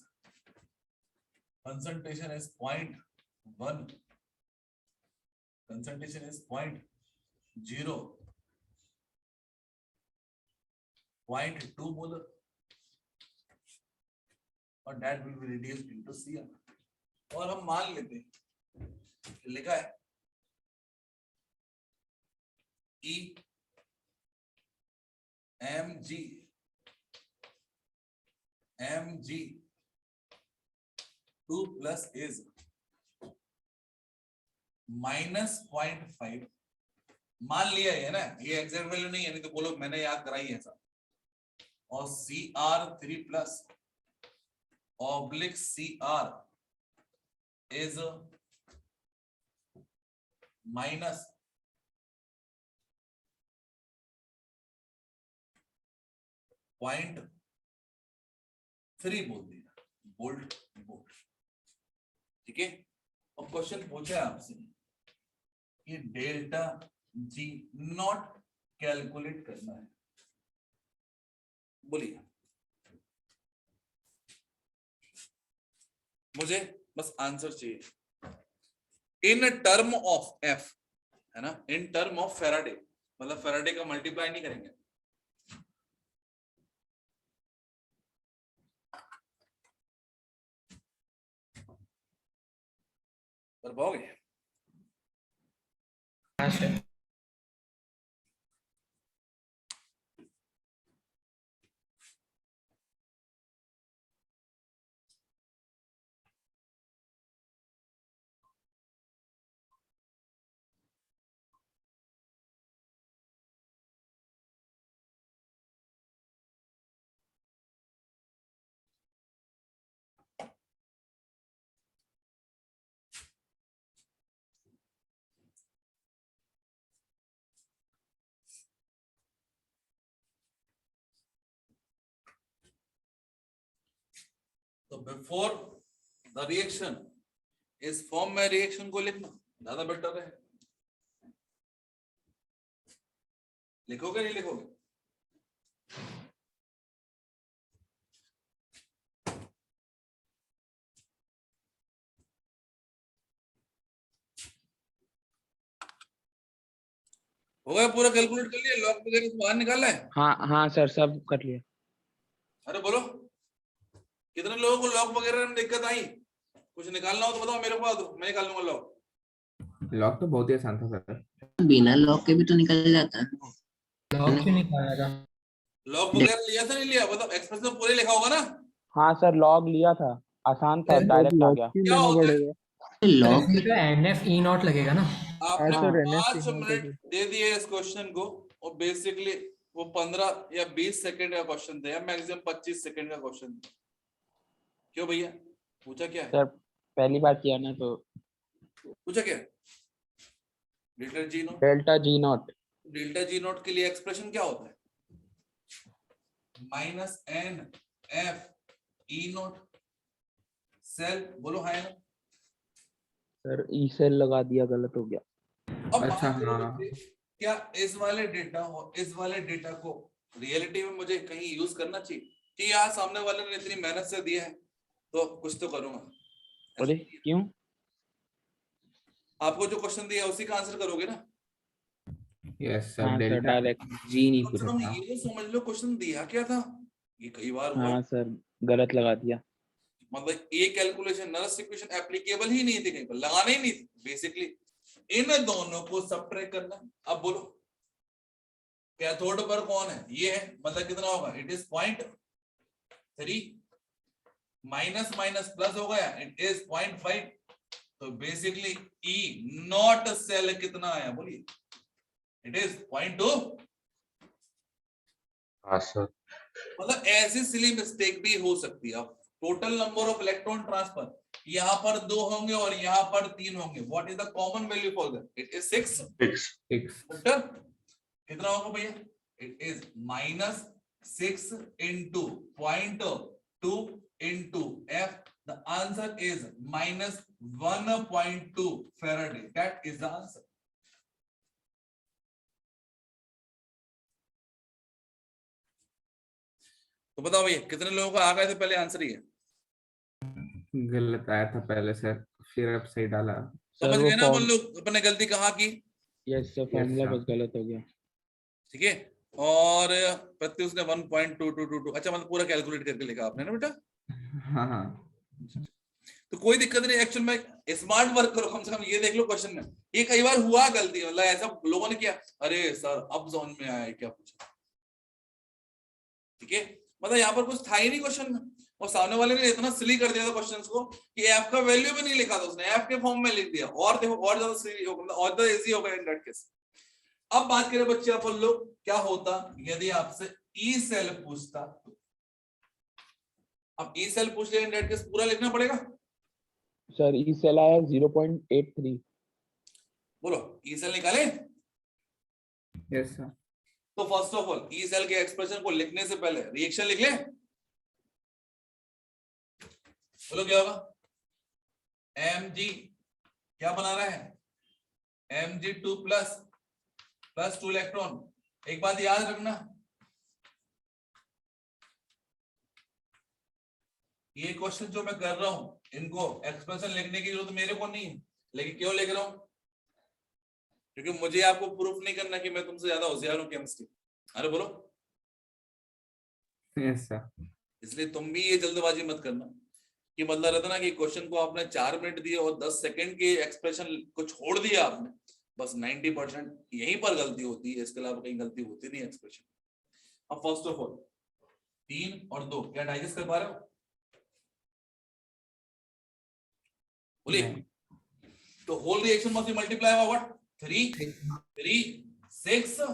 concentration is 0.1, concentration is 0.2 molar, और that will be reduced into Cr। और हम मान लेते हैं, लिखा है Mg2 plus is -0.5, मान लिया है ना, ये एग्जैक्ट वैल्यू नहीं है, नहीं तो बोलो मैंने याद कराई है ऐसा। और Cr3 plus / Cr is -0.3 बोल दिया, बोल्ट। ठीक है? अब क्वेश्चन पूछा है आपसे कि डेल्टा G नॉट कैलकुलेट करना है। बोलिए, मुझे बस आंसर चाहिए। इन टर्म ऑफ एफ, है ना, इन टर्म ऑफ फेराडे, मतलब फेराडे का मल्टीप्लाई नहीं करेंगे। कर पाओगे? हाँ सर। तो बिफोर द रिएक्शन इस फॉर्म में रिएक्शन को लिखना ज्यादा बेटर है। लिखोगे नहीं लिखोगे? हो गया पूरा कैलकुलेट कर लिया, लॉग वगैरह से बाहर निकालना है? हाँ सर, सब कर लिया। अरे बोलो, कितने लोगों को लॉग वगैरह में दिक्कत आई? कुछ निकालना हो तो बताओ, मेरे को बता दो, मैं निकाल लूंगा लॉग। लॉग तो बहुत ही आसान था सर। बिना लॉक के भी तो निकल जाता है। लॉक क्यों निकाला था? लॉग वगैरह लिया था नहीं लिया? मतलब एक्सप्रेशन में पूरे लिखा होगा ना? हाँ सर, लॉग लिया था, आसान था, डायरेक्ट आ गया। क्या होता है? लॉक इसमें तो NF E नॉट लगेगा ना। आपने हाँ। 5 मिनट दे दिए इस क्वेश्चन को, और बेसिकली वो 15 या 20 सेकंड का क्वेश्चन था, या मैक्सिमम 25 सेकंड का क्वेश्चन था। क्यों भैया, पूछा क्या है? सर पहली बार किया ना, तो पूछा क्या है? Delta G nought. Delta G nought. Delta G nought के लिए एक्सप्रेशन क्या होता है? -n f e nought cell, बोलो हाय ना। सर ई सेल लगा दिया, गलत हो गया। अब अच्छा, बात करो हाँ। बच्चे, क्या इस वाले डेटा को रियलिटी में मुझे कहीं यूज करना चाहिए कि यहाँ सामने वाले ने इतनी मेहनत से दिया है तो कुछ तो करूंगा? अरे क्यों? आपको जो क्वेश्चन दिया उसी का आंसर करोगे ना? यस सर, हाँ सर, डेल्टा डायरेक्ट। जी नहीं कम से पूछा कम था। ये तो समझ लो क्वेश्चन दिया क्या था। ये कई बार हुआ है। हाँ सर, गलत लगा दिया। मतलब ये कैलकुलेशन नरस इक्वेशन एप्लीकेबल ही नहीं थी कहीं पर, लगाना ही नहीं थी बेसिकली। इन दोनों को सबट्रैक्ट करना। अब बोलो कैथोड पर कौन है? ये है, मतलब कितना होगा? It is 0.3, minus minus plus हो गया, इट इज 0.5। तो बेसिकली ई नॉट सेल कितना आया बोलिए? It is 0.2। हाँ सर। मतलब ऐसी सिली मिस्टेक भी हो सकती है। अब total number of electron transfer यहाँ पर 2 होंगे और यहाँ पर 3 होंगे। What is the common value for that? It is 6। 6। Better कितना होगा भैया? It is -6 into 0.2 into f. The answer is -1.2 Faraday. That is the answer. तो बताओ भैया कितने लोगों को आ गए थे पहले? आंसर ही है गलत आया था पहले सर, फिर अब सही डाला। समझ वो गए ना? अपन फॉर्म, लोग अपने गलती कहाँ की? Yes sir, formula sir. बस गलत हो गया। ठीक है। और प्रत्युष ने 1.2222, अच्छा मतलब पूरा कैलकुलेट करके लिखा आपने ना बेटा? हाँ हाँ। तो कोई दिक्कत नहीं। एक्चुअल में स्मार्ट वर्क करो, कम से कम ये देख लो क्वेश्चन में ये कई बार हुआ गलती, मतलब ऐसा लोगों ने किया, अरे सर अब समझ में आया क्या पूछा। ठीक है, मतलब यहाँ पर कुछ था ही नहीं क्वेश्चन में, और सामने वाले ने इतना सिली कर दिया था क्वेश्चंस को कि एफ का वैल्यू भी नहीं लिखा था उसने, एफ के फॉर्म में लिख दिया। और देखो और ज्यादा सिली हो गया, और ज्यादा इजी हो गया इन दैट केस। अब बात करें बच्चे अपन लोग, क्या होता यदि आपसे ई सेल पूछता? अब ई सेल पूछ लिया इन दैट केस पूरा लिखना पड़ेगा। सर ई सेल आया 0.83। बोलो ई सेल निकाले? Yes sir. तो first of all E cell के एक्सप्रेशन को लिखने से पहले रिएक्शन लिख ले। बोलो क्या होगा? mg क्या बना रहा है? mg2 plus 2 electron. एक बात याद रखना, ये क्वेश्चन जो मैं कर रहा हूं, इनको एक्सप्रेशन लिखने की जरूरत मेरे को नहीं है, लेकिन क्यों लिख रहा हूं? क्योंकि मुझे आपको प्रूफ नहीं करना कि मैं तुमसे ज्यादा होशियार हूं केमिस्ट्री। अरे बोलो। Yes sir. इसलिए तुम भी ये जल्दबाजी मत करना कि मतलब रहता ना कि क्वेश्चन को आपने 4 मिनट दिए और 10 सेकंड के एक्सप्रेशन को छोड़ दिया आपने, बस 90% यहीं पर गलती होती है, इसके अलावा कहीं गलती होती नहीं एक्सप्रेशन। अब फर्स्ट ऑफ ऑल 3 और 2 क्या डाइजेस्ट कर पा रहे हो? बोलिए। तो whole reaction must be multiply by what? 3 6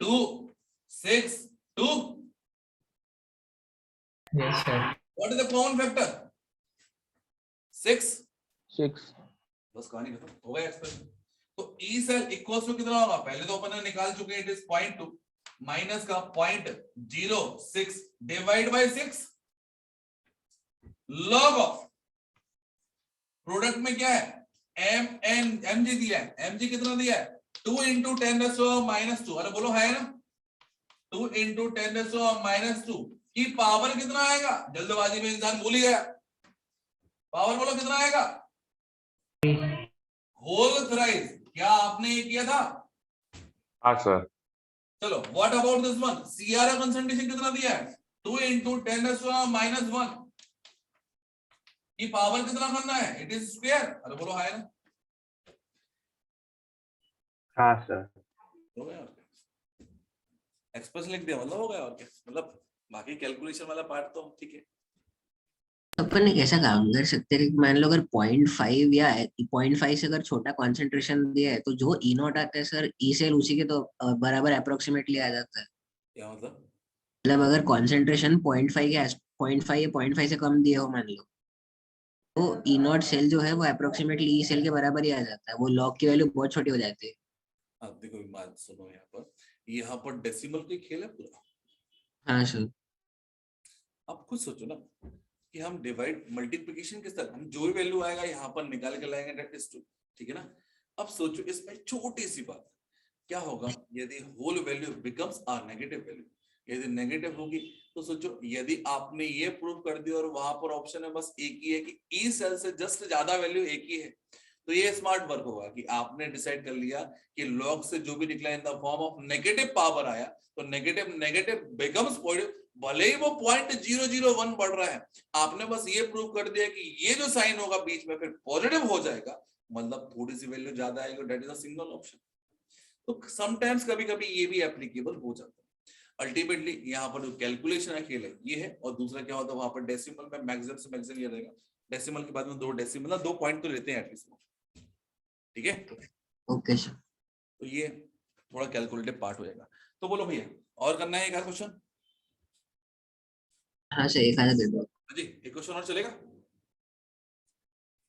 2 6 2। Yes sir. What is the common factor? 6। 6 बस कहानी खत्म हो गया एक्सप्रेशन। तो ई सेल इक्वल्स टू कितना होगा? पहले तो अपन ने निकाल चुके हैं, इट इज 0.2 माइनस का 0.06 divide bye 6 log of product में क्या है? mg दिया है। mg कितना दिया है? 2 into 10⁻²। अरे बोलो है ना? 2 into 10⁻² की पावर कितना आएगा? जल्दबाजी में इंसान भूल ही गया। पावर बोलो कितना आएगा? Whole thrice. क्या आपने ये किया था? हाँ सर। चलो what about this one? CR का कंसंट्रेशन कितना दिया है? 2 into 10⁻⁻1 की पावर कितना करना है? It is square. अरे बोलो है ना? हाँ सर। हो गया। एक्सप्रेस लिख दिया मतलब हो गया। और क्या मतलब, बाकी कैलकुलेशन वाला पार्ट तो ठीक है। अपन एक ऐसा काम कर सकते हैं कि मान लो अगर 0.5 या 0.5 से अगर छोटा कॉन्सेंट्रेशन दिया है, तो जो ई नॉट आता है सर, ई सेल उसी के तो बराबर अप्रोक्सीमेटली आ जाता है। क्या मतलब? मतलब अगर कॉन्सेंट्रेशन 0.5 या 0.5 या 0.5 से कम दिए हो मान लो, तो ई नॉट सेल जो है वो अप्रोक्सीमेटली ई सेल के बराबर ही आ जाता है। वो लॉग की वैल्यू बहुत छोटी हो जाती है। अब देखो एक बात सुनो, यहाँ पर डेसिमल का खेल है पूरा। हाँ सर। अब खुद सोचो ना कि हम डिवाइड मल्टीप्लिकेशन किस तरह, हम जो भी वैल्यू आएगा यहाँ पर निकाल के लाएंगे, दैट इज 2। ठीक है ना? अब सोचो इसमें छोटी सी बात, क्या होगा यदि whole value becomes a negative value? यदि नेगेटिव होगी तो सोचो, यदि आपने ये प्रूव कर दिया और वहां पर ऑप्शन है बस एक ही है कि ई सेल से जस्ट ज्यादा वैल्यू एक ही है, तो ये स्मार्ट वर्क होगा कि आपने डिसाइड कर लिया कि लॉग से जो भी निकला इन the form of negative power आया, तो नेगेटिव नेगेटिव बिकम्स पॉजिटिव, भले ही वो 0.001 बढ़ रहा है, आपने बस ये प्रूव कर दिया कि ये जो साइन होगा बीच में फिर पॉजिटिव हो जाएगा, मतलब थोड़ी सी वैल्यू ज्यादा आएगी, that is a single option. तो समटाइम्स कभी कभी ये भी एप्लीकेबल हो जाता है। अल्टीमेटली यहाँ पर जो कैलकुलेशन है खेल है ये है, और दूसरा क्या होता है वहां पर डेसिमल में मैक्सिमम से मैक्सिमम ये रहेगा, डेसिमल के बाद में 2 डेसिमल 2 पॉइंट तो लेते हैं एटलीस्ट। ठीक है? Okay sir. तो ये थोड़ा कैलकुलेटिव पार्ट हो जाएगा। तो बोलो भैया, और करना है एक आध क्वेश्चन? हाँ सर, एक आधा दे दो। जी एक क्वेश्चन और चलेगा।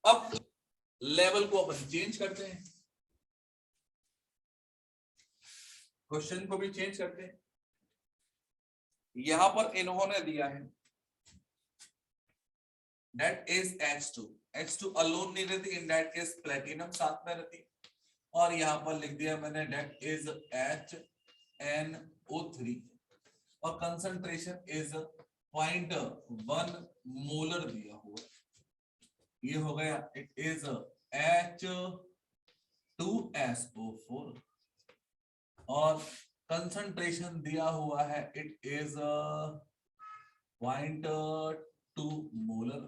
अब लेवल को अपन चेंज करते हैं, क्वेश्चन को भी चेंज करते हैं। यहां पर इन्होंने दिया है that is H2। H2 alone नहीं रहती, इन दैट केस प्लेटिनम साथ में रहती है, और यहां पर लिख दिया मैंने that is HNO3 और कंसंट्रेशन इज 0.1 मोलर दिया हुआ। ये हो गया, इट इज H2SO4 और कंसंट्रेशन दिया हुआ है, it is 0.2 molar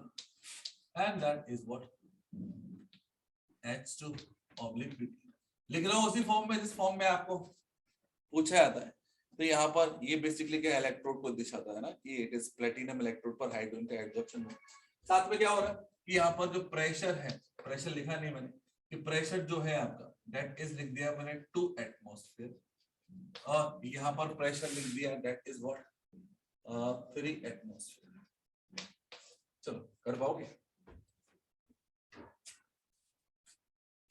and that is what H2/Pt। लिख रहा हूं उसी फॉर्म में जिस फॉर्म में आपको पूछा जाता है। तो यहाँ पर ये बेसिकली क्या इलेक्ट्रोड को दिखाता है ना कि इट इज प्लेटिनम इलेक्ट्रोड पर हाइड्रोजन का एडजॉर्प्शन हो। साथ में क्या हो रहा है कि यहाँ पर जो प्रेशर है, प्रेशर लिखा नहीं मैंने, कि प्रेशर जो है आपका दैट इज लिख दिया मैंने 2 एटमॉस्फेयर, और यहाँ पर प्रेशर लिख दिया दैट इज व्हाट 3 एटमॉस्फेयर। चलो कर पाओगे?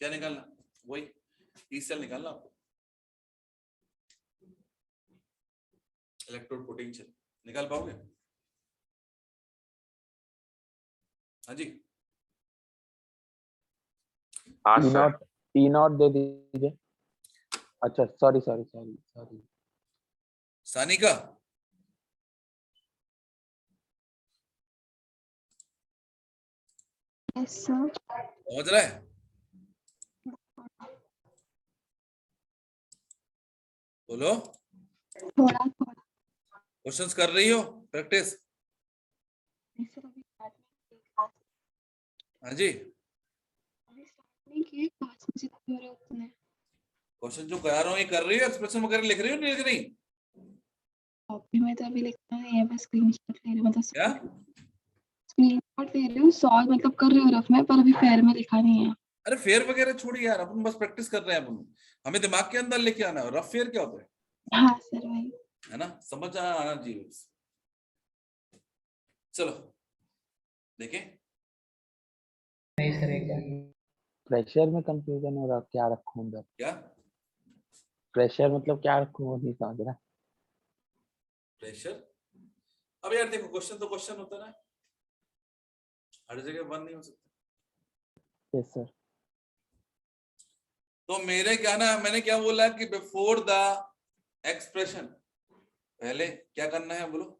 क्या निकालना? वही ई सेल निकालना आपको, इलेक्ट्रोड पोटेंशियल निकाल पाओगे? हाँ जी। हाँ ई सर। नॉट दे दीजिए। अच्छा सॉरी। Sanika yes sir. समझ रहा है? बोलो, थोड़ा थोड़ा क्वेश्चंस कर रही हो प्रैक्टिस? सर, अभी स्टार्ट नहीं क्लास, हाँ जी, अभी स्टार्ट नहीं किए क्लास में जितने हो रहे उतने। क्वेश्चन जो करा रहा हूँ ये कर रही हो, एक्सप्रेशन वगैरह लिख रही हो, नहीं लिख रही? कॉपी में तो अभी लिखना नहीं है, बस स्क्रीनशॉट ले रही हूँ, मतलब क्या? स्क्रीनशॉट ले रही हूँ, सॉल्व मतलब कर रही हूँ रफ में, पर अभी फेयर में लिखा नहीं है। अरे फेयर वगैरह छोड़िए यार, अपन बस प्रैक्टिस कर रहे हैं। अपन हमें दिमाग के अंदर लेके आना है। रफ फेयर क्या होता हाँ सर वही। है ना? समझ आना चाहिए बस। चलो देखें। नहीं सर एक बार प्रेशर में कंफ्यूजन हो रहा, क्या रखूं उधर? क्या प्रेशर मतलब क्या रखूं, वो नहीं समझ रहा। प्रेशर? अब यार देखो, क्वेश्चन तो क्वेश्चन होता है ना, हर जगह वन नहीं हो सकता। Yes sir. तो मेरे क्या ना, मैंने क्या बोला कि बिफोर द एक्सप्रेशन पहले क्या करना है बोलो?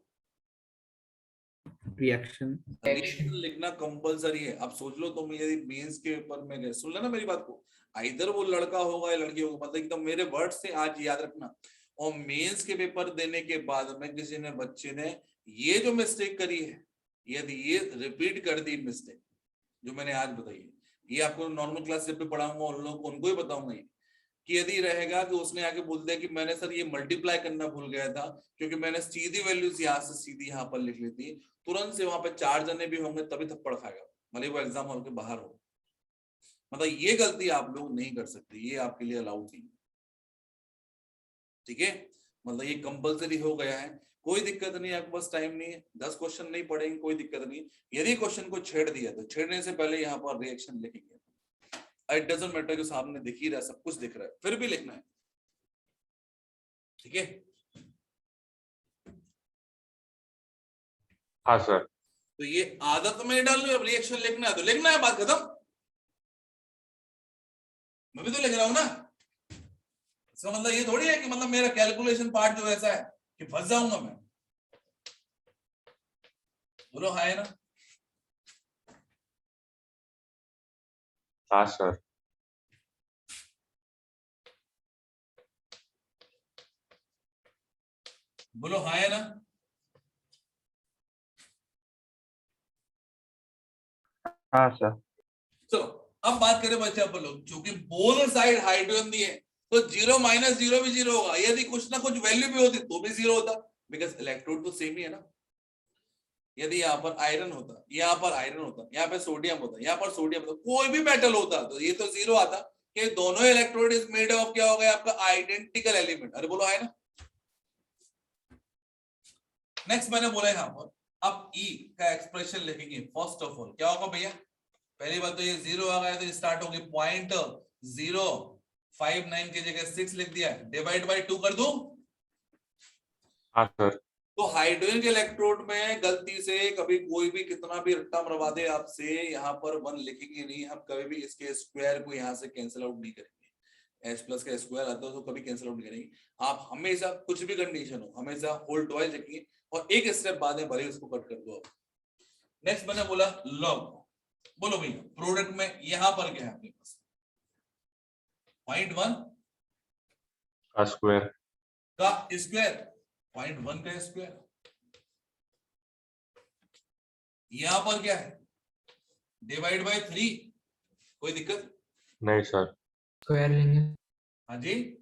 रिएक्शन। रिएक्शन लिखना कंपलसरी है। अब सोच लो तुम यदि मेंस के पेपर में गए, सुन लेना मेरी बात को, आइदर वो लड़का होगा या लड़की होगा, मतलब एकदम मेरे वर्ड से आज याद रखना। और मेंस के पेपर देने के बाद में किसी ने बच्चे ने ये जो मिस्टेक करी है, यदि ये रिपीट कर दी मिस्टेक जो मैंने आज बताई है, ये आपको नॉर्मल क्लास जब भी पढ़ाऊंगा उन लोगों को उनको ही बताऊंगा ये, कि यदि रहेगा कि उसने आके बोल दिया कि मैंने सर ये मल्टीप्लाई करना भूल गया था, क्योंकि मैंने सीधी वैल्यूज यहाँ से सीधी यहाँ पर लिख ली थी, तुरंत से वहां पे 4 जने भी होंगे तभी थप्पड़ खाएगा, भले वो एग्जाम हॉल के बाहर हो। मतलब ये गलती आप लोग नहीं कर सकते, ये आपके लिए अलाउड नहीं। ठीक है, मतलब ये कंपलसरी हो गया है, कोई दिक्कत नहीं, आपके पास टाइम नहीं है, 10 क्वेश्चन नहीं पढ़ेंगे कोई दिक्कत नहीं। यदि क्वेश्चन को छेड़ दिया तो छेड़ने से पहले यहाँ पर रिएक्शन लिखेंगे। इट डजंट मैटर कि सामने दिख ही रहा है, सब कुछ दिख रहा है, फिर भी लिखना है। ठीक है? हाँ सर। तो ये आदत में डाल लो, अब रिएक्शन लिखना है तो लिखना है, बात खत्म। मैं भी तो लिख रहा हूं ना, इसका मतलब ये थोड़ी है कि मतलब मेरा कैलकुलेशन पार्ट जो ऐसा है कि फंस जाऊंगा मैं। बोलो हाँ है ना? हाँ सर। बोलो हाँ है ना? हाँ सर। चलो अब बात करें बच्चे अपन लोग, चूंकि बोथ साइड हाइड्रोजन दिए तो 0 माइनस 0 भी 0 होगा, यदि कुछ ना कुछ वैल्यू भी होती तो भी 0 होता, बिकॉज इलेक्ट्रोड तो सेम ही है ना। यदि यहाँ पर आयरन होता, यहाँ पर आयरन होता, यहाँ पे सोडियम होता, यहाँ पर सोडियम होता, कोई भी मेटल होता तो ये तो 0 आता कि दोनों इलेक्ट्रोड इज मेड ऑफ क्या हो गया आपका आइडेंटिकल एलिमेंट। अरे बोलो है ना? नेक्स्ट मैंने बोला यहाँ पर अब E का एक्सप्रेशन लिखेंगे। फर्स्ट ऑफ ऑल क्या होगा भैया? पहली बात तो ये 0 आ गया तो स्टार्ट होगी 0.059 की जगह 6 लिख दिया, डिवाइड बाय 2 कर दूं। हाँ सर। तो हाइड्रोजन के इलेक्ट्रोड में गलती से कभी कोई भी कितना भी रट्टा मरवा दे आपसे, यहाँ पर 1 लिखेंगे नहीं हम, कभी भी इसके स्क्वायर को यहाँ से कैंसिल आउट नहीं करेंगे। H प्लस का स्क्वायर आता है तो कभी कैंसिल आउट नहीं करेंगे। आप हमेशा कुछ भी कंडीशन हो हमेशा होल ट्वाइस लिखेंगे और एक स्टेप बाद में भले उसको कट कर दो। नेक्स्ट मैंने बोला लॉग। बोलो भैया प्रोडक्ट में यहां पर क्या है आपके पास? 0.1 का स्क्वायर। का स्क्वायर, 0.1 का स्क्वायर। यहां पर क्या है? Divide by 3। कोई दिक्कत नहीं सर। स्क्वायर लेंगे। हाँ जी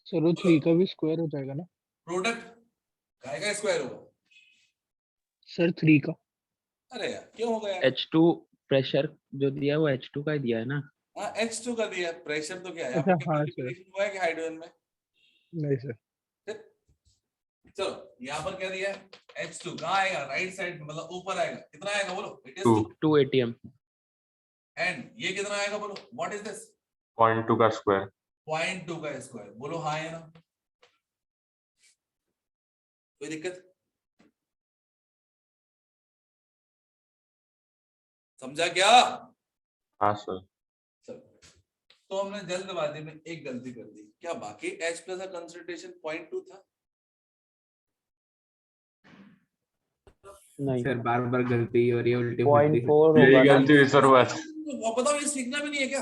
सर वो 3 का भी स्क्वायर हो जाएगा ना? प्रोडक्ट काय का स्क्वायर होगा? सर 3 का। अरे यार क्यों होगा यार? H2 प्रेशर जो दिया है वो H2 का ही दिया है ना? हाँ H2 का दिया, प्रेशर तो क्या है अच्छा, आपके हाँ, मल्टीप्लिकेशन हुआ है कि हाइड्रोजन में? नहीं सर। चलो यहाँ पर क्या दिया है? H2 कहाँ आएगा? राइट साइड, मतलब ऊपर आएगा। कितना आएगा बोलो? It is 2 ATM। एंड ये कितना आएगा बोलो? What is this? 0.2 का स्क्वायर। 0.2 का स्क्वायर। बोलो हाँ है ना? कोई दिक्कत? समझा क्या? हाँ सर। चलो तो हमने जल्दबाजी में एक गलती कर दी। क्या बाकी H प्लस का कंसंट्रेशन 0.2 था? नहीं सर बार बार गलती हो रही है उल्टी 0.4 यही होगा ना, गलती हुई सर बस। बताओ ये सीखना भी नहीं है क्या?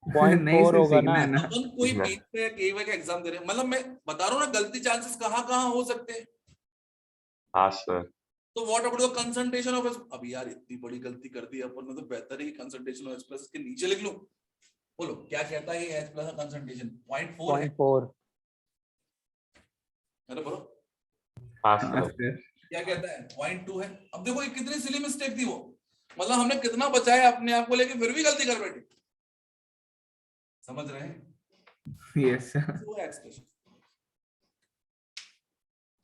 0.4 सर होगा सीखना ना। है ना। अपन कोई सीखना है। पीट पे केवाई का एग्जाम दे रहे हैं, मतलब मैं बता रहा हूँ ना गलती चांसेस कहाँ कहाँ हो सकते हैं। हाँ सर। तो what about the concentration of, अब यार इतनी बड़ी गलती कर दी अपन ने, तो बेहतर है कि कंसंट्रेशन ऑफ H प्लस के नीचे लिख लो। बोलो क्या कहता है ये H प्लस का कंसंट्रेशन? 0.4 है। 0.4 अरे बोलो हाँ हाँ सर। सर। क्या कहता है? 0.2 है। अब देखो ये कितनी सिली मिस्टेक थी वो, मतलब हमने कितना बचाया अपने आप को, लेके फिर भी गलती कर बैठे। समझ रहे हैं? Yes sir. वो एक्सप्रेशन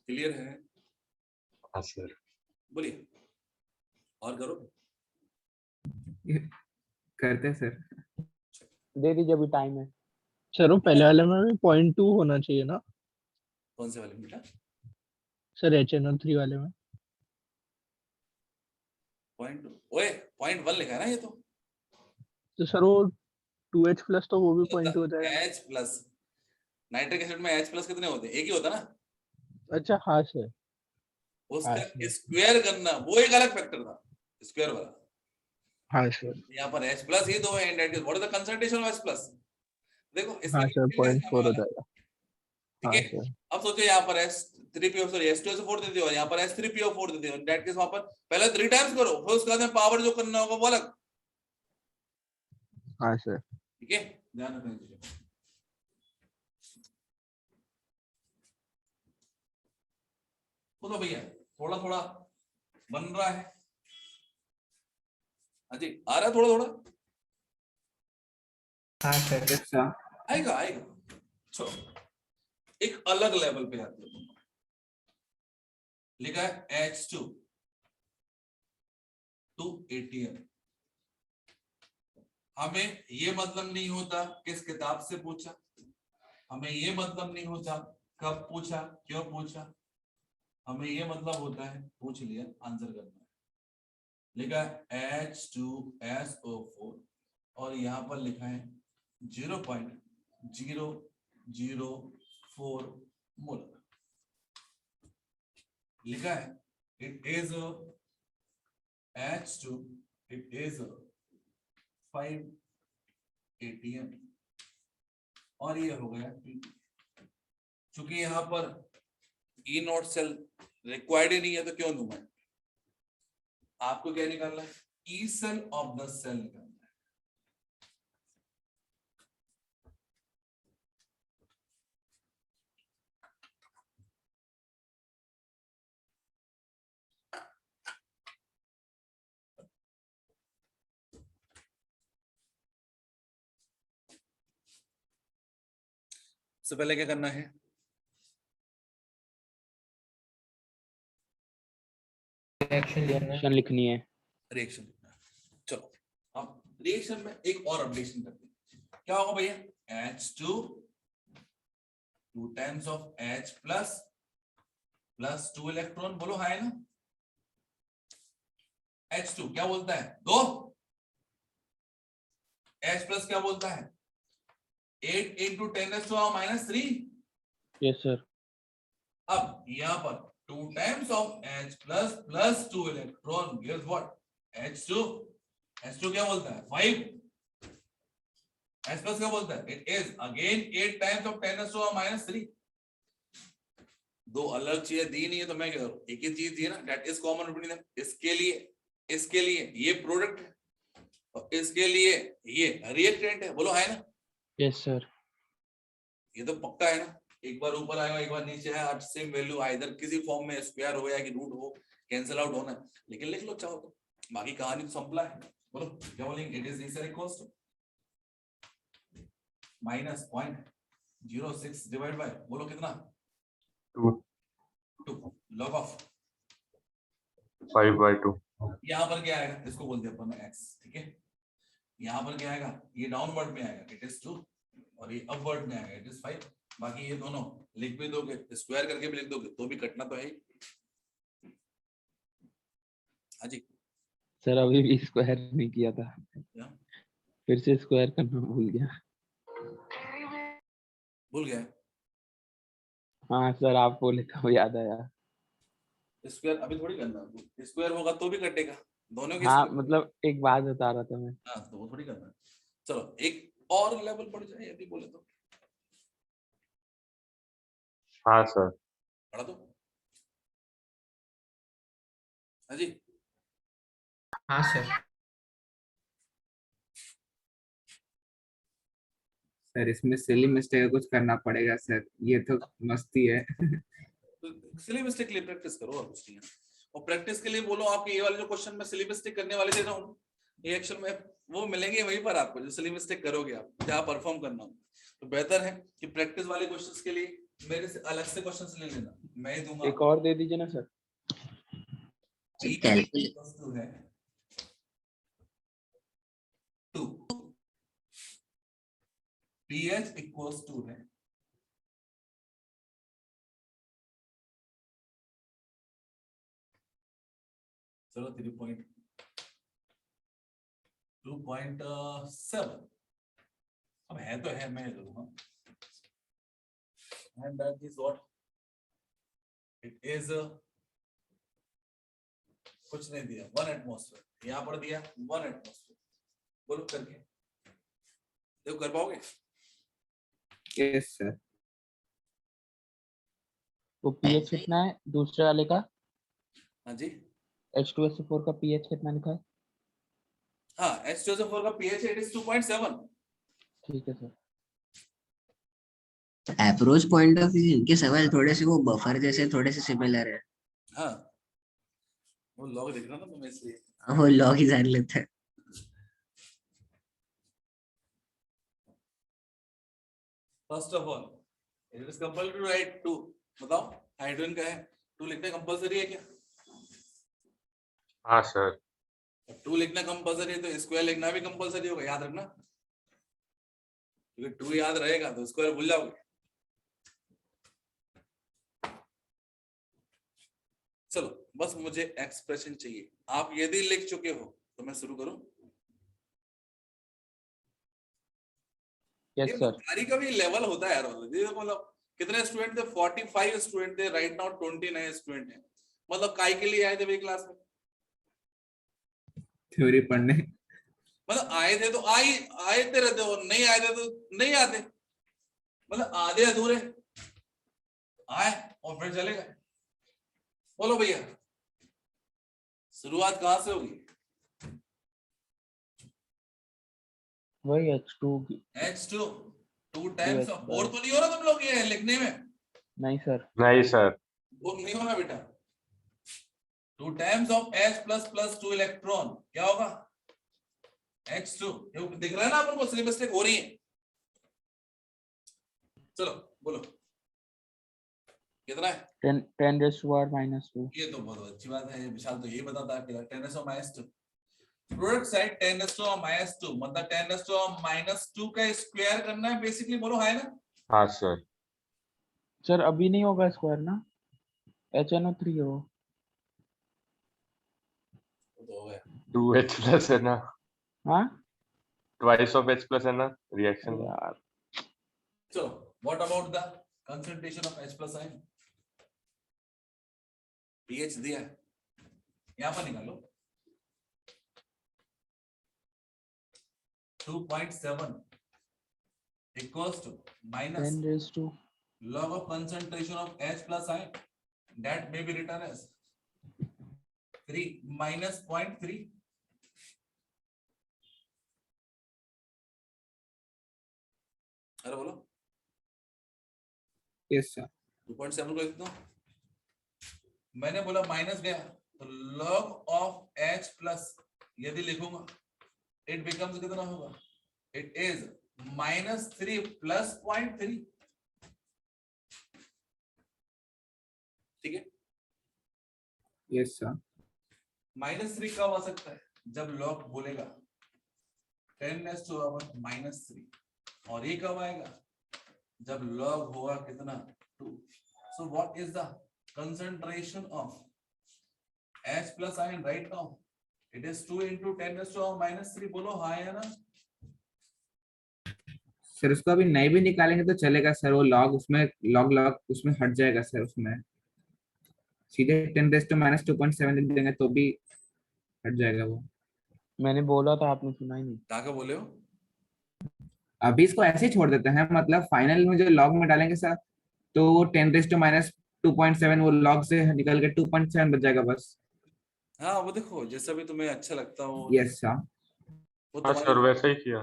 क्लियर है? हाँ सर। बोलिए और करो। करते सर। दे दीजिए, अभी टाइम है। सर वो पहले वाले में भी 0.2 होना चाहिए ना कौन से वाले में बेटा? सर, HNO3 वाले में? 0.2 ओए 0.1 लिखा है ना ये तो सर वो 2H प्लस तो वो भी 0.2 हो जाएगा ना? H प्लस नाइट्रिक एसिड में H प्लस कितने होते हैं? एक ही होता ना। अच्छा हाँ सर। उसका हाँ सर। स्क्वायर करना वो एक अलग फैक्टर था, स्क्वायर वाला। हाँ सर। यहाँ पर H प्लस ही दो है, in that case what is the concentration of H plus? देखो इसका हाँ सर, कैसे 0.4 हो वाला, जाएगा। ठीक हाँ है। सर। अब सोचो यहाँ पर H3PO सॉरी H2SO4 दे दियो और यहाँ पर H3PO4 दे दियो, इन दैट केस वहां पर पहले 3 टाइम्स करो, फिर उसके बाद में पावर जो करना होगा वो अलग, हाँ सर। ठीक है। ध्यान रखना चाहिए। बोलो भैया थोड़ा थोड़ा बन रहा है। हाँ जी आ रहा है थोड़ा थोड़ा, हाँ सर। Yes sir. आएगा आएगा। चलो एक अलग लेवल पे आते हैं। लिखा है H2 to ATM। हमें ये मतलब नहीं होता किस किताब से पूछा, हमें ये मतलब नहीं होता कब पूछा क्यों पूछा, हमें ये मतलब होता है पूछ लिया आंसर करना है। लिखा है H2SO4 और यहाँ पर लिखा है 0.004 मोल। लिखा है it is a H2, it is a 5 ATM और ये हो गया P। चूंकि यहाँ पर E नॉट सेल रिक्वायर्ड ही नहीं है तो क्यों दूं मैं? आपको क्या निकालना है? E cell of the cell निकालना है। सबसे पहले क्या करना है? रिएक्शन लिखना है। एक्शन लिखनी है। रिएक्शन लिखना है। चलो अब रिएक्शन में एक और अपडेशन करते हैं। क्या होगा भैया? H2 2 times of H plus plus 2 electron, बोलो है ना। H2 क्या बोलता है? 2। H प्लस क्या बोलता है? 8 into 10⁻³ यस सर। अब यहाँ पर 2 times of H plus plus 2 electron gives what? H2। H2 क्या बोलता है? 5। H प्लस क्या बोलता है? It is again 8 times of 10⁻³ दो अलग चीजें दी नहीं है तो मैं क्या करूं? एक ही चीज दी है ना, that is common between them. इसके लिए ये प्रोडक्ट है और इसके लिए ये रिएक्टेंट है, बोलो है ना। Yes sir. ये तो पक्का है ना, एक बार ऊपर आएगा एक बार नीचे है, और सेम वैल्यू आइदर किसी फॉर्म में स्क्वायर हो या कि रूट हो, कैंसिल आउट होना है, लेकिन लिख लो चाहो तो, बाकी कहानी तो सिंपल है। बोलो क्या बोलेंगे? It is equals to -0.06 divide by, बोलो कितना? 2 2 log ऑफ 5/2। यहाँ पर क्या आएगा? इसको बोलते हैं अपन x, ठीक है। यहाँ पर क्या आएगा? ये डाउनवर्ड में आएगा, इट इज 2 और ये अपवर्ड में आएगा, इट इज 5। बाकी ये दोनों लिख भी दोगे, स्क्वायर करके भी लिख दोगे तो भी कटना तो है ही। हाँ जी सर अभी भी स्क्वायर नहीं किया था, क्या फिर से स्क्वायर करना भूल गया। भूल गया? हाँ सर, आप बोले तो याद आया। स्क्वायर अभी थोड़ी करना है, स्क्वायर होगा तो भी कटेगा, दोनों के हाँ square। मतलब एक बात बता रहा था मैं। हाँ तो वो थोड़ी करना है। चलो एक और लेवल बढ़ जाए यदि बोले तो हाँ सर। बढ़ा दो। हाँ जी हाँ सर। सर इसमें सिली मिस्टेक कुछ करना पड़ेगा सर, ये तो मस्ती है। सिली मिस्टेक के लिए प्रैक्टिस करो और कुछ नहीं है। और प्रैक्टिस के लिए बोलो आपके ये वाले जो क्वेश्चन में सिली मिस्टेक करने वाले थे ना, ये एक्शन में वो मिलेंगे वहीं पर आपको, जो सिली मिस्टेक करोगे आप, जहाँ परफॉर्म करना हो। तो बेहतर है कि प्रैक्टिस वाले क्वेश्चंस के लिए मेरे से अलग से क्वेश्चंस ले लेना, मैं ही दूंगा। एक और दे दीजिए ना सर। कैलकुलेट है 2 pH इक्वल्स टू है चलो 3.2.7 अब है तो है, मैं दूंगा and that is what it is कुछ नहीं दिया 1 एटमॉस्फेयर, यहाँ पर दिया 1 एटमॉस्फेयर। बोलो करके देखो कर पाओगे? Yes sir. वो पीएच कितना है दूसरे वाले का? हाँ जी H2SO4 का पीएच कितना लिखा है? हाँ H2SO4 का pH it is 2.7। ठीक है sir. Approach point of view इनके सवाल थोड़े से वो बफर जैसे थोड़े से सिमिलर है। हाँ वो लॉग देख रहा ना तुम इसलिए। वो लॉग ही जान लेता है। First of all it is compulsory to write 2। बताओ हाइड्रोजन का है 2 लिखना कंपल्सरी है क्या? हाँ सर। 2 लिखना कंपल्सरी है तो स्क्वायर लिखना भी कंपल्सरी होगा, याद रखना। क्योंकि 2 याद रहेगा तो स्क्वायर भूल जाओगे। चलो बस मुझे एक्सप्रेशन चाहिए, आप यदि लिख चुके हो तो मैं शुरू करूं। यस ये सर। बुखारी का भी लेवल होता है यार, मतलब कितने स्टूडेंट थे? 45 स्टूडेंट थे, राइट नाउ 29 स्टूडेंट हैं। मतलब काय के लिए आए थे मेरी क्लास में? थ्योरी पढ़ने। मतलब आए थे तो आए थे रहते, और नहीं आए थे तो नहीं आते। मतलब आधे अधूरे आए और फिर चले गए। बोलो भैया शुरुआत कहां से होगी? वही H2 की। H2 2 टाइम्स ऑफ, बोर तो नहीं हो रहा तुम लोग ये लिखने में? नहीं सर। नहीं सर। बोर नहीं होना बेटा। 2 times of H plus plus 2 electron क्या होगा? H2। ये दिख रहा है ना अपन को, सिली मिस्टेक हो रही है। चलो बोलो कितना है? 10⁻⁻²। ये तो बहुत अच्छी बात है, विशाल तो यही बताता है कि 10⁻²। प्रोडक्ट साइड 10⁻², मतलब 10⁻² का स्क्वायर करना है बेसिकली। बोलो है ना? हाँ सर। सर अभी नहीं होगा स्क्वायर ना, HNO3 हो। तो हो गया 2H प्लस है ना, हाँ ट्वाइस ऑफ H प्लस है ना रिएक्शन में। यार। चलो what about the concentration of H plus ion? pH दिया है, यहां पर निकालो। 2.7 equals to minus 10⁻²। log of concentration of H plus ion, that may be written as 3 minus 0.3। अरे बोलो यस सर। 2.7 को लिख दो। मैंने बोला माइनस गया तो log of H प्लस यदि लिखूंगा इट बिकम्स कितना होगा? It is -3 plus 0.3। ठीक है, यस सर। -3 कब आ सकता है? जब log बोलेगा 10⁻⁻3। और ये कब आएगा? जब log होगा कितना? 2। So what is the concentration of H plus ion right now? It is 2 into 10⁻⁻3। बोलो हाँ या ना? सर उसको अभी नहीं भी निकालेंगे तो चलेगा सर, वो लॉग उसमें लॉग लॉग उसमें हट जाएगा सर उसमें। सीधे 10⁻² लिख देंगे तो भी हट जाएगा वो। मैंने बोला था, आपने सुना ही नहीं। क्या बोले हो? अभी इसको ऐसे ही छोड़ देते हैं, मतलब फाइनल में जो लॉग में डालेंगे सर, तो 10⁻².7 वो लॉग से निकल के 2.7 बच जाएगा बस। हाँ वो देखो, जैसा भी तुम्हें अच्छा लगता हो यस सर। वो हाँ तुम्हारी, सर वैसे ही किया।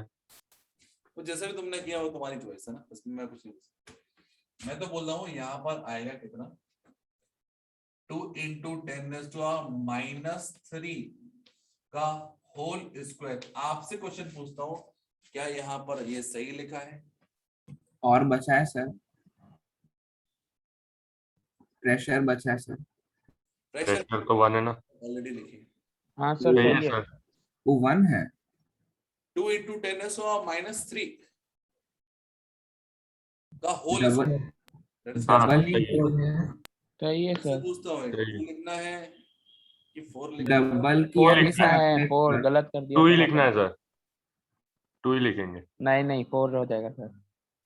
वो जैसा भी तुमने किया वो तुम्हारी चॉइस है ना, इसमें मैं कुछ नहीं बोल सकता। मैं तो बोल रहा हूँ यहाँ पर आएगा कितना, 2 × 10⁻³ का होल स्क्वायर। आपसे क्वेश्चन पूछता हूँ, क्या यहाँ पर ये सही लिखा है? और बचा है सर, प्रेशर बचा है सर। प्रेशर प्रेशर तो 1 है ना। ऑलरेडी लिखी है, हाँ सर, सही है सही है। सर। वो 1 है। 2 × 10⁻³ का होल डबल स्क्वायर। हाँ डबल सही है। सही है आपसे सर। पूछता हूँ, सही। 2 लिखना है कि 4 लिखना है? डबल की फोर अपनी लिखना है, अपने 4 गलत कर दिया 2 ही सर लिखना है आपने। सर, 2 ही लिखेंगे। नहीं 4 हो जाएगा सर।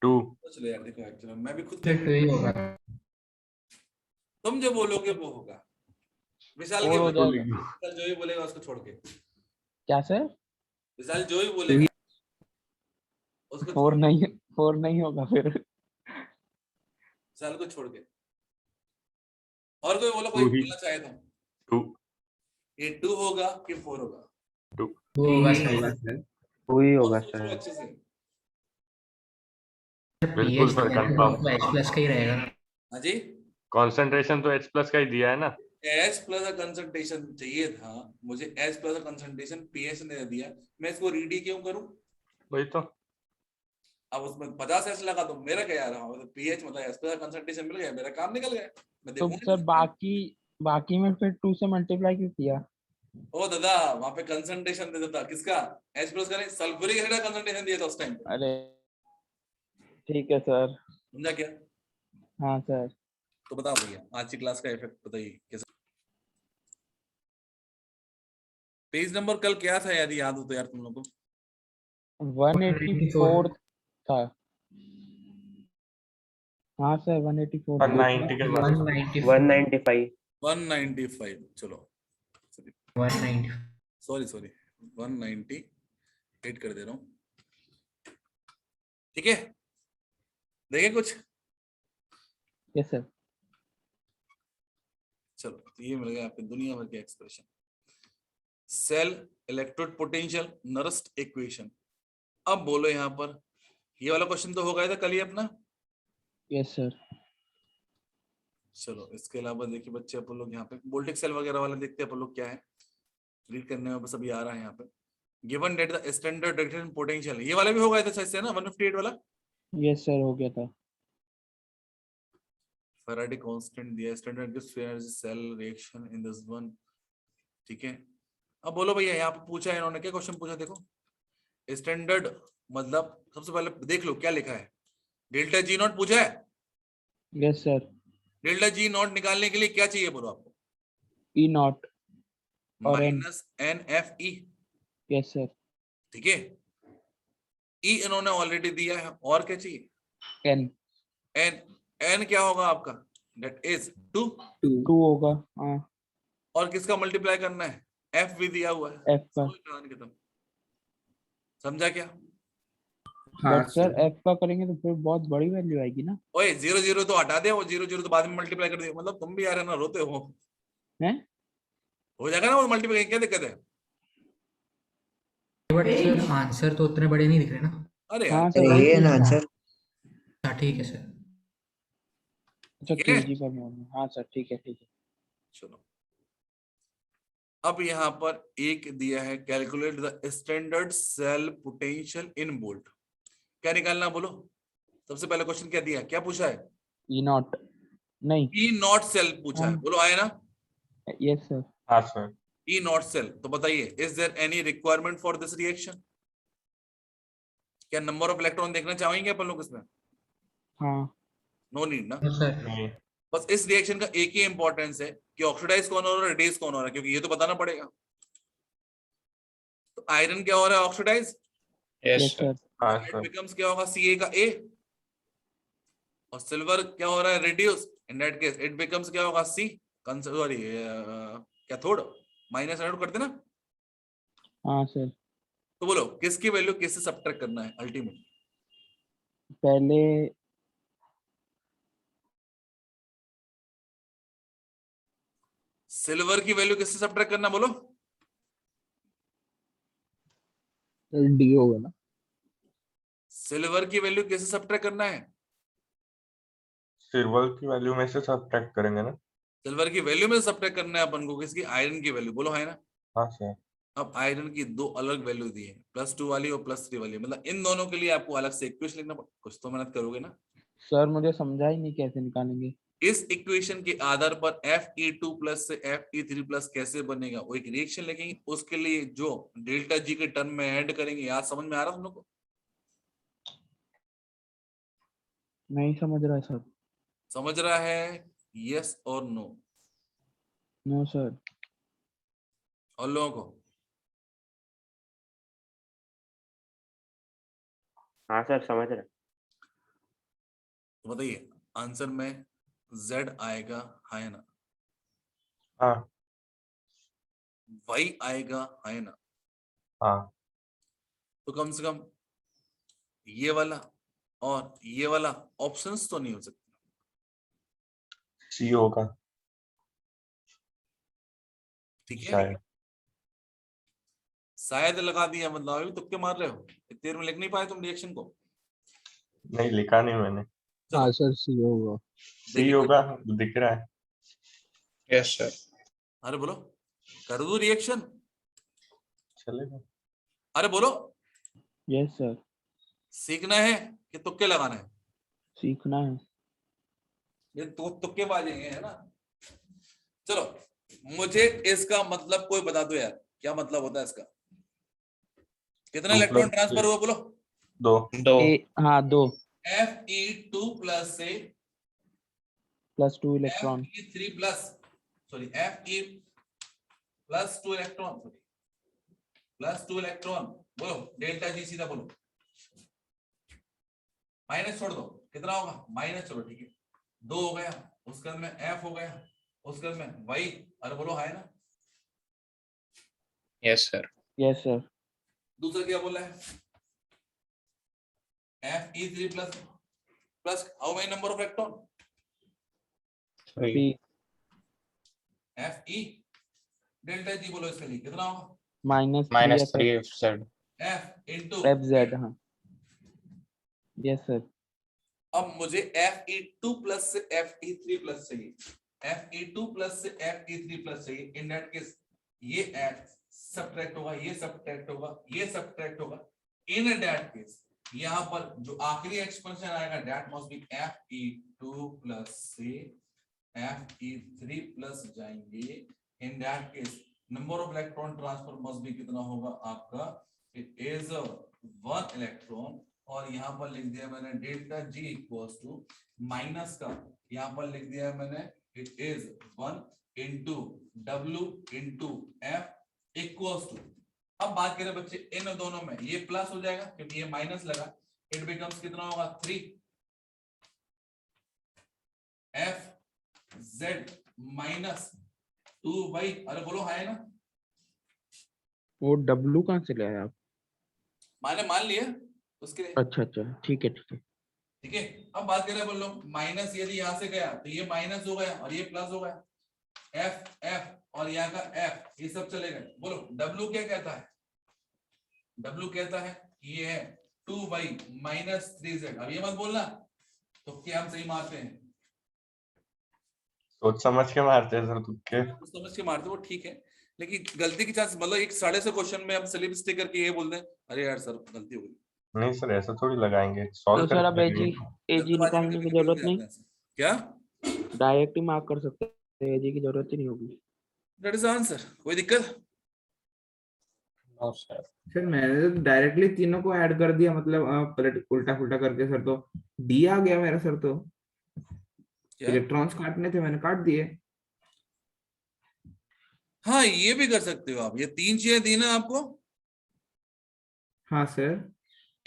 2। चलो यार देखो, एक्चुअली मैं भी खुद सर 2 ही होगा। तुम जो बोलोगे वो होगा। विशाल 4 के हो बोलो, जाएगा। विशाल जो भी बोलेगा उसको छोड़ के, क्या सर? विशाल जो भी बोलेगा उसको 4 छोड़, नहीं, 4 नहीं होगा फिर। विशाल को छोड़ के। और कोई बोलो, कोई 2 ही। बोलना चाहे तो। 2 ये 2 होगा कि 4 होगा? 2। 2 होगा यही होगा सर। सर। वही और होगा सोच लो सर। अच्छे से। बिल्कुल पीएच सर कंफर्म। तो H+ का ही रहेगा ना। हाँ जी, कंसंट्रेशन तो H+ का ही दिया है ना। H+ का कंसंट्रेशन चाहिए था मुझे, H+ का कंसंट्रेशन पीएच ने दिया, मैं इसको रीडी क्यों करूं? वही तो। अब उसमें 50 लगा तो मेरा क्या यार, पीएच मतलब H+ का कंसंट्रेशन मिल गया, मेरा काम निकल गया। मैं तो देखूंगा सर बाकी में फिर 2 से मल्टीप्लाई क्यों किया? ओ दादा, वहां पे कंसंट्रेशन दे देता किसका, H+ का नहीं, सल्फ्यूरिक एसिड का कंसंट्रेशन दिया था उस टाइम पे। अरे ठीक है सर। समझा क्या? हाँ सर। तो बताओ भैया, आज की क्लास का इफेक्ट बताइए कैसा? पेज नंबर कल क्या था, यदि याद हो तो यार तुम लोगों को? 184 था। हाँ सर 184 था। 90 के बाद। 195 195, चलो 190। सॉरी 198 कर दे रहा हूँ, ठीक है? देखें कुछ? Yes sir. चलो तो ये मिल गया आपको दुनिया भर के expression. Cell electrode potential Nernst equation. अब बोलो यहाँ पर, ये वाला क्वेश्चन तो हो गया था कल ही अपना। Yes sir. चलो इसके अलावा देखिए बच्चे, अपन लोग यहाँ पे वोल्टिक सेल वगैरह वाला देखते हैं अपन लोग क्या है, रीड करने में बस अभी आ रहा है यहाँ पे। Given that the standard direction potential, ये वाला भी हो गया था शायद से ना, 158 वाला। यस सर हो गया था। फैराडे कांस्टेंट दिया, standard gives free energy cell reaction in this one, ठीक है? अब बोलो भैया, यहाँ पे पूछा है इन्होंने, क्या क्वेश्चन पूछा देखो। स्टैंडर्ड मतलब सबसे पहले देख लो क्या लिखा है, डेल्टा जी नॉट पूछा है। Yes sir. Delta G not निकालने के लिए क्या चाहिए बोलो आपको? ई नॉट और एन। -NFE, yes sir. ठीक है? ई इन्होंने ऑलरेडी दिया है, और क्या चाहिए? एन। एन क्या होगा आपका? That is 2। 2 होगा। हाँ और किसका मल्टीप्लाई करना है? एफ भी दिया हुआ है। एफ का। खत्म। समझा क्या? हाँ बट सर एफ का करेंगे तो फिर बहुत बड़ी वैल्यू आएगी ना। ओए 0 तो हटा दे, वो 0 तो बाद में मल्टीप्लाई कर दिया, मतलब तुम भी यार है ना, रोते हो। हैं? हो जाएगा ना वो मल्टीप्लाई, क्या दिक्कत है? बट सर आंसर तो उतने बड़े नहीं दिख रहे ना। अरे यार हाँ सर वही ये ना पूछ रहा हूँ। आंसर। हाँ ठीक है सर। अच्छा ठीक है? केजी पर मोड में। हाँ सर ठीक है ठीक है। चलो अब यहाँ पर एक दिया है, calculate the standard cell potential in volt. क्या निकालना बोलो? सबसे पहले क्वेश्चन क्या दिया, क्या पूछा है? ई नॉट नहीं। ई नॉट सेल पूछा है, बोलो आए ना? Yes sir. हाँ सर। ई नॉट सेल, तो बताइए is there any requirement for this reaction? क्या नंबर ऑफ इलेक्ट्रॉन देखना चाहेंगे अपन लोग इसमें? हाँ नो नीड ना। तो सर नहीं। बस इस रिएक्शन का एक ही इंपॉर्टेंस है कि ऑक्सीडाइज कौन हो रहा है, रिड्यूस कौन हो रहा है, क्योंकि ये तो बताना पड़ेगा। तो आयरन क्या हो रहा है, ऑक्सीडाइज। Yes sir. हाँ इट सर। बिकम्स क्या होगा, Ca का A। और सिल्वर क्या हो रहा है, reduce, in that case it becomes क्या होगा, C sorry cathode minus anode करते ना। हाँ सर। तो बोलो किसकी वैल्यू किससे सब्ट्रैक्ट करना है अल्टीमेट? पहले सिल्वर की वैल्यू किससे सब्ट्रैक्ट करना बोलो? डी होगा ना। सिल्वर की वैल्यू किससे सब्ट्रैक्ट करना है? सिल्वर की वैल्यू में से सब्ट्रैक्ट करेंगे ना। सिल्वर की वैल्यू में सब्ट्रैक्ट करना है अपन को किसकी? आयरन की वैल्यू। बोलो है ना। हाँ सर। अब आयरन की दो अलग वैल्यू दी है, +2 वाली और +3 वाली, मतलब इन दोनों के लिए आपको अलग से इक्वेशन लिखना कुछ तो मेहनत करोगे ना। सर मुझे समझा ही नहीं कैसे निकालेंगे। इस इक्वेशन के आधार पर Fe2+ से Fe3+ कैसे बनेगा वो एक रिएक्शन लिखेंगे, उसके लिए जो डेल्टा जी के टर्म में ऐड करेंगे। याद समझ में आ रहा है तुम लोग को? नहीं समझ रहा सर। समझ रहा है? यस और नो? No sir. और लोगों को? हाँ सर समझ रहे। तो बताइए आंसर में Z आएगा, है ना? हाँ। Y आएगा, है ना? हाँ। तो कम से कम ये वाला और ये वाला ऑप्शंस तो नहीं हो सकते। सी होगा ठीक है, शायद। शायद लगा दिया, मतलब अभी तुक्के मार रहे हो। इतनी देर में लिख नहीं पाए तुम रिएक्शन को? नहीं लिखा नहीं मैंने। हाँ सर सी होगा। सी होगा दिख रहा है। Yes sir. अरे बोलो, कर दो रिएक्शन? चलेगा। अरे बोलो, यस सर। सीखना है कि तुक्के लगाना है? सीखना है। ये तो तुक्के बाजेंगे, है ना। चलो मुझे इसका मतलब कोई बता दो यार, क्या मतलब होता है इसका? कितना इलेक्ट्रॉन ट्रांसफर हुआ बोलो? 2। हाँ 2 Fe2+ से +2 electron. Fe3+, sorry Fe+2 electron, +2 electron. बोलो डेल्टा जी, सीधा बोलो। माइनस छोड़ दो, कितना होगा? माइनस, चलो ठीक है, 2 हो गया, उसके बाद में F हो गया, उसके बाद में Y। अरे बोलो है ना। Yes sir. Yes sir. दूसरा क्या बोला है? Fe3+ plus how many number of electron? 3 Fe delta G बोलो इसके लिए कितना होगा? -3 सर। F into FZ। हाँ यस सर। अब मुझे Fe2+ से Fe3+ चाहिए, Fe2+ से Fe3+ चाहिए। इन दैट केस ये सब्ट्रैक्ट होगा, ये सब्ट्रैक्ट होगा, ये सब्ट्रैक्ट होगा। इन दैट केस यहाँ पर जो आखिरी एक्सपेंशन आएगा दैट मस्ट बी Fe2+ से Fe3+ जाएंगे। In that case number of electron transfer must be कितना होगा आपका? It is 1 electron. और यहाँ पर लिख दिया मैंने delta G equals to minus का, यहाँ पर लिख दिया मैंने it is 1 into W into F equals to. अब बात करें बच्चे इन दोनों में, ये प्लस हो जाएगा क्योंकि ये माइनस लगा। इट बिकम्स कितना होगा? 3 FZ माइनस 2Y। अरे बोलो है ना। वो W कहाँ से ले आए आप? मैंने मान लिया उसके लिए। अच्छा अच्छा ठीक है ठीक है। ठीक है, अब बात करें बोलो माइनस, यदि यहाँ से गया तो ये माइनस हो गया और ये प्लस हो गया। F और यहाँ का F ये सब चले गए। बोलो W क्या कहता है? W कहता है ये है 2Y माइनस 3Z। अब ये मत बोलना तो क्या हम सही मारते हैं? सोच समझ के मारते हैं सर तुक्के। समझ के मारते वो ठीक है, लेकिन गलती की चांस, मतलब एक 150 क्वेश्चन में हम स्लिप स्टे करके ये बोल दें अरे यार सर गलती हो गई। नहीं सर ऐसा थोड़ी लगाएंगे, सॉल्व तो सर अब करके एजी निकालने की जरूरत नहीं, क्या डायरेक्ट ही मार्क कर सकते हैं, एजी की जरूरत ही नहीं होगी। That is answer. कोई दिक्कत? No sir. सर मैंने तो डायरेक्टली तीनों को ऐड कर दिया, मतलब पलट उल्टा पुल्टा करके सर, तो डी आ गया मेरा सर। तो इलेक्ट्रॉन्स काटने थे, मैंने काट दिए। हाँ ये भी कर सकते हो आप, ये 3 चीजें दी ना आपको। हाँ सर।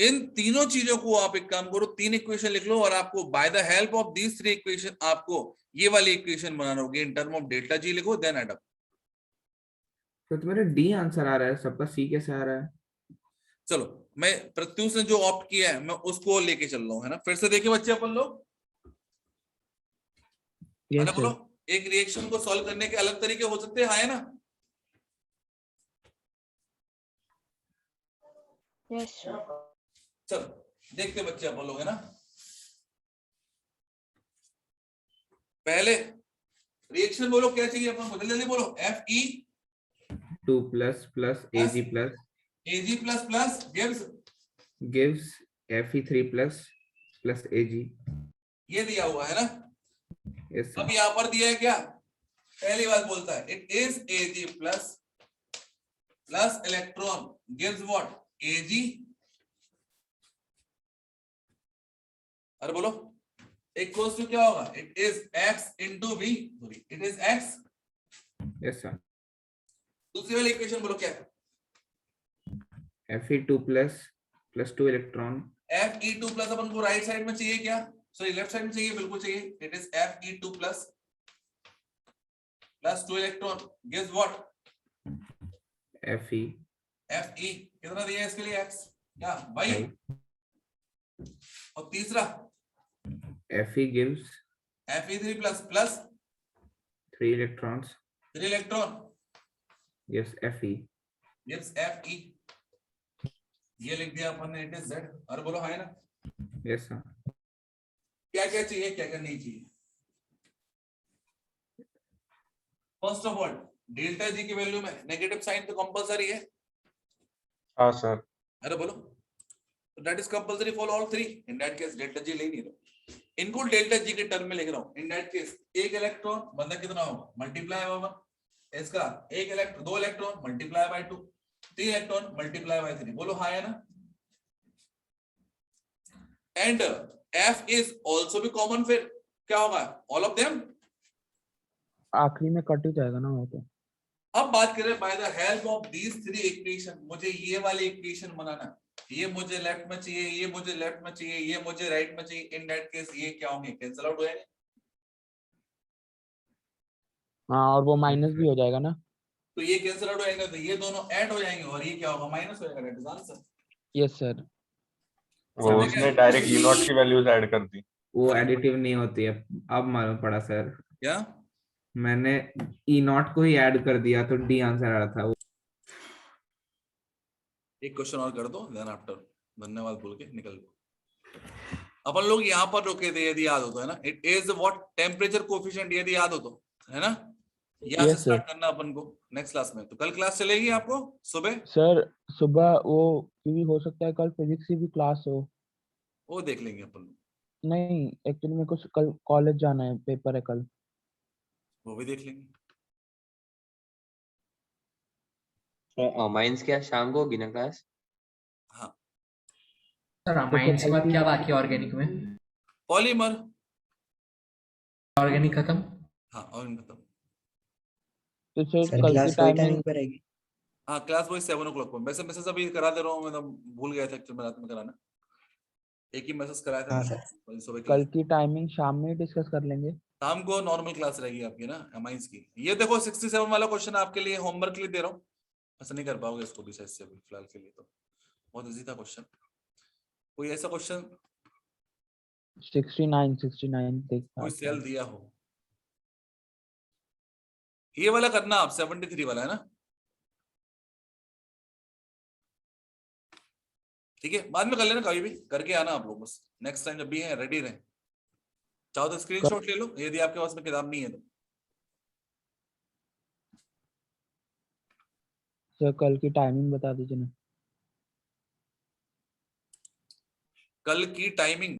इन तीनों चीजों को आप एक काम करो, 3 इक्वेशन लिख लो और आपको by the help of these 3 equation आपको ये वाली इक्वेशन बनाना होगी इन टर्म ऑफ डेल्टा जी लिखो देन एड अप। तो तुम्हारा डी आंसर आ रहा है, सबका सी कैसे आ रहा है? चलो मैं प्रत्युष ने जो ऑप्ट किया है मैं उसको लेके चल रहा हूं, है ना। फिर से देखिए बच्चे अपन लोग, है ना, यस बोलो सर। एक रिएक्शन को सॉल्व करने के अलग तरीके हो सकते हैं, हाँ है ना। यस चलो देखते हैं बच्चे अपन लोग, है ना। पहले रिएक्शन बोलो क्या चाहिए अपन को, जल्दी जल्दी बोलो। F E 2 plus plus AG plus plus gives Fe3 plus AG. ये दिया हुआ है ना। यस अब सर। यहां पर दिया है क्या, पहली बात बोलता है it is AG plus plus electron gives what AG. अरे बोलो इक्वल्स टू क्या होगा, it is X into B, sorry it is X. Yes sir. दूसरी वाली इक्वेशन बोलो क्या है, Fe2 plus 2 electron. Fe2 plus अपन को राइट साइड में चाहिए क्या, सॉरी लेफ्ट साइड में चाहिए, बिल्कुल चाहिए। It is Fe2 plus plus 2 electron gives what Fe Fe कितना दिया है इसके लिए x क्या भाई। और तीसरा Fe gives Fe3 plus plus 3 electrons। 3 electron Yes, Fe। Gives Fe। ये लिख दिया अपन ने, इट इज z। अरे बोलो है ना। Yes sir। क्या क्या चाहिए क्या क्या नहीं चाहिए। First of all delta G की वैल्यू में नेगेटिव साइन तो कंपलसरी है। हाँ सर। अरे बोलो that is compulsory for all 3। In that case delta G ले नहीं रहा, इनको डेल्टा जी के टर्म में लिख रहा हूं। इन दैट केस एक इलेक्ट्रॉन बंदा कितना होगा, मल्टीप्लाई होगा इसका, एक electron 2 electron multiply by 2, 3 electron multiply by 3। बोलो हाँ है ना। एंड F इज आल्सो भी कॉमन, फिर क्या होगा ऑल ऑफ देम। आखिरी में कट ही जाएगा ना वो तो। अब बात करें by the help of these 3 equation, मुझे ये वाली इक्वेशन बनाना, ये मुझे लेफ्ट में चाहिए, ये मुझे लेफ्ट में चाहिए, ये मुझे राइट में चाहिए। इन दैट केस ये क्या होंगे, कैंसिल आउट हो जाएंगे। हाँ और वो माइनस भी हो जाएगा ना। तो ये कैंसिल आउट हो जाएगा तो ये दोनों ऐड हो जाएंगे और ये क्या होगा माइनस हो जाएगा। That is answer. Yes sir. वो उसने डायरेक्ट ई नॉट की वैल्यूज ऐड कर दी। वो एडिटिव नहीं होती है, अब मालूम पड़ा सर। क्या मैंने ई नॉट को ही ऐड कर दिया तो डी आंसर आ रहा था वो। एक क्वेश्चन और कर दो देन आफ्टर धन्यवाद बोल के निकल दो। अपन लोग यहाँ पर रुके थे, यदि याद हो तो, है ना। It is what temperature coefficient, यदि याद हो तो, है ना। यहाँ से Yes, स्टार्ट sir. करना अपन को नेक्स्ट क्लास में। तो कल क्लास चलेगी आपको सुबह, सर सुबह वो क्योंकि हो सकता है कल फिजिक्स की भी क्लास हो। वो देख लेंगे अपन लोग, नहीं एक्चुअली मेरे को कल कॉलेज जाना है, पेपर है कल। वो भी देख लेंगे। माइंस क्या शाम को होगी ना क्लास। हाँ सर तो फिर माइंस के बाद कल क्या की बाकी ऑर्गेनिक में? पॉलीमर। ऑर्गेनिक खत्म। हाँ और खत्म। तो फिर सर कल की क्लास वही टाइमिंग। टाइमिंग पर रहेगी? हाँ क्लास वही 7 o'clock पर। वैसे मैसेज अभी करा दे रहा हूँ, मैं तो भूल गया था एक्चुअली में रात में कराना। एक ही मैसेज कराया था हाँ मैंने, सर। वही सुबह कल क्लास। की टाइमिंग शाम में डिस्कस कर लेंगे। शाम को नॉर्मल क्लास रहेगी आपकी ना एमाइंस की। ये देखो 67 वाला क्वेश्चन आपके लिए होमवर्क के लिए दे रहा हूँ, ऐसा नहीं कर पाओगे इसको भी से अभी फिलहाल के लिए। तो बहुत इजी था क्वेश्चन। कोई ऐसा क्वेश्चन 69 देखता कोई हूँ। सेल दिया हो, ये वाला करना आप 73 वाला, है ना। ठीक है बाद में कर लेना, कभी भी करके आना आप लोग, बस नेक्स्ट टाइम जब भी है रेडी रहे। चाहो तो स्क्रीनशॉट ले लो यदि आपके पास में किताब नहीं है तो। सर कल की टाइमिंग बता दीजिए ना। कल की टाइमिंग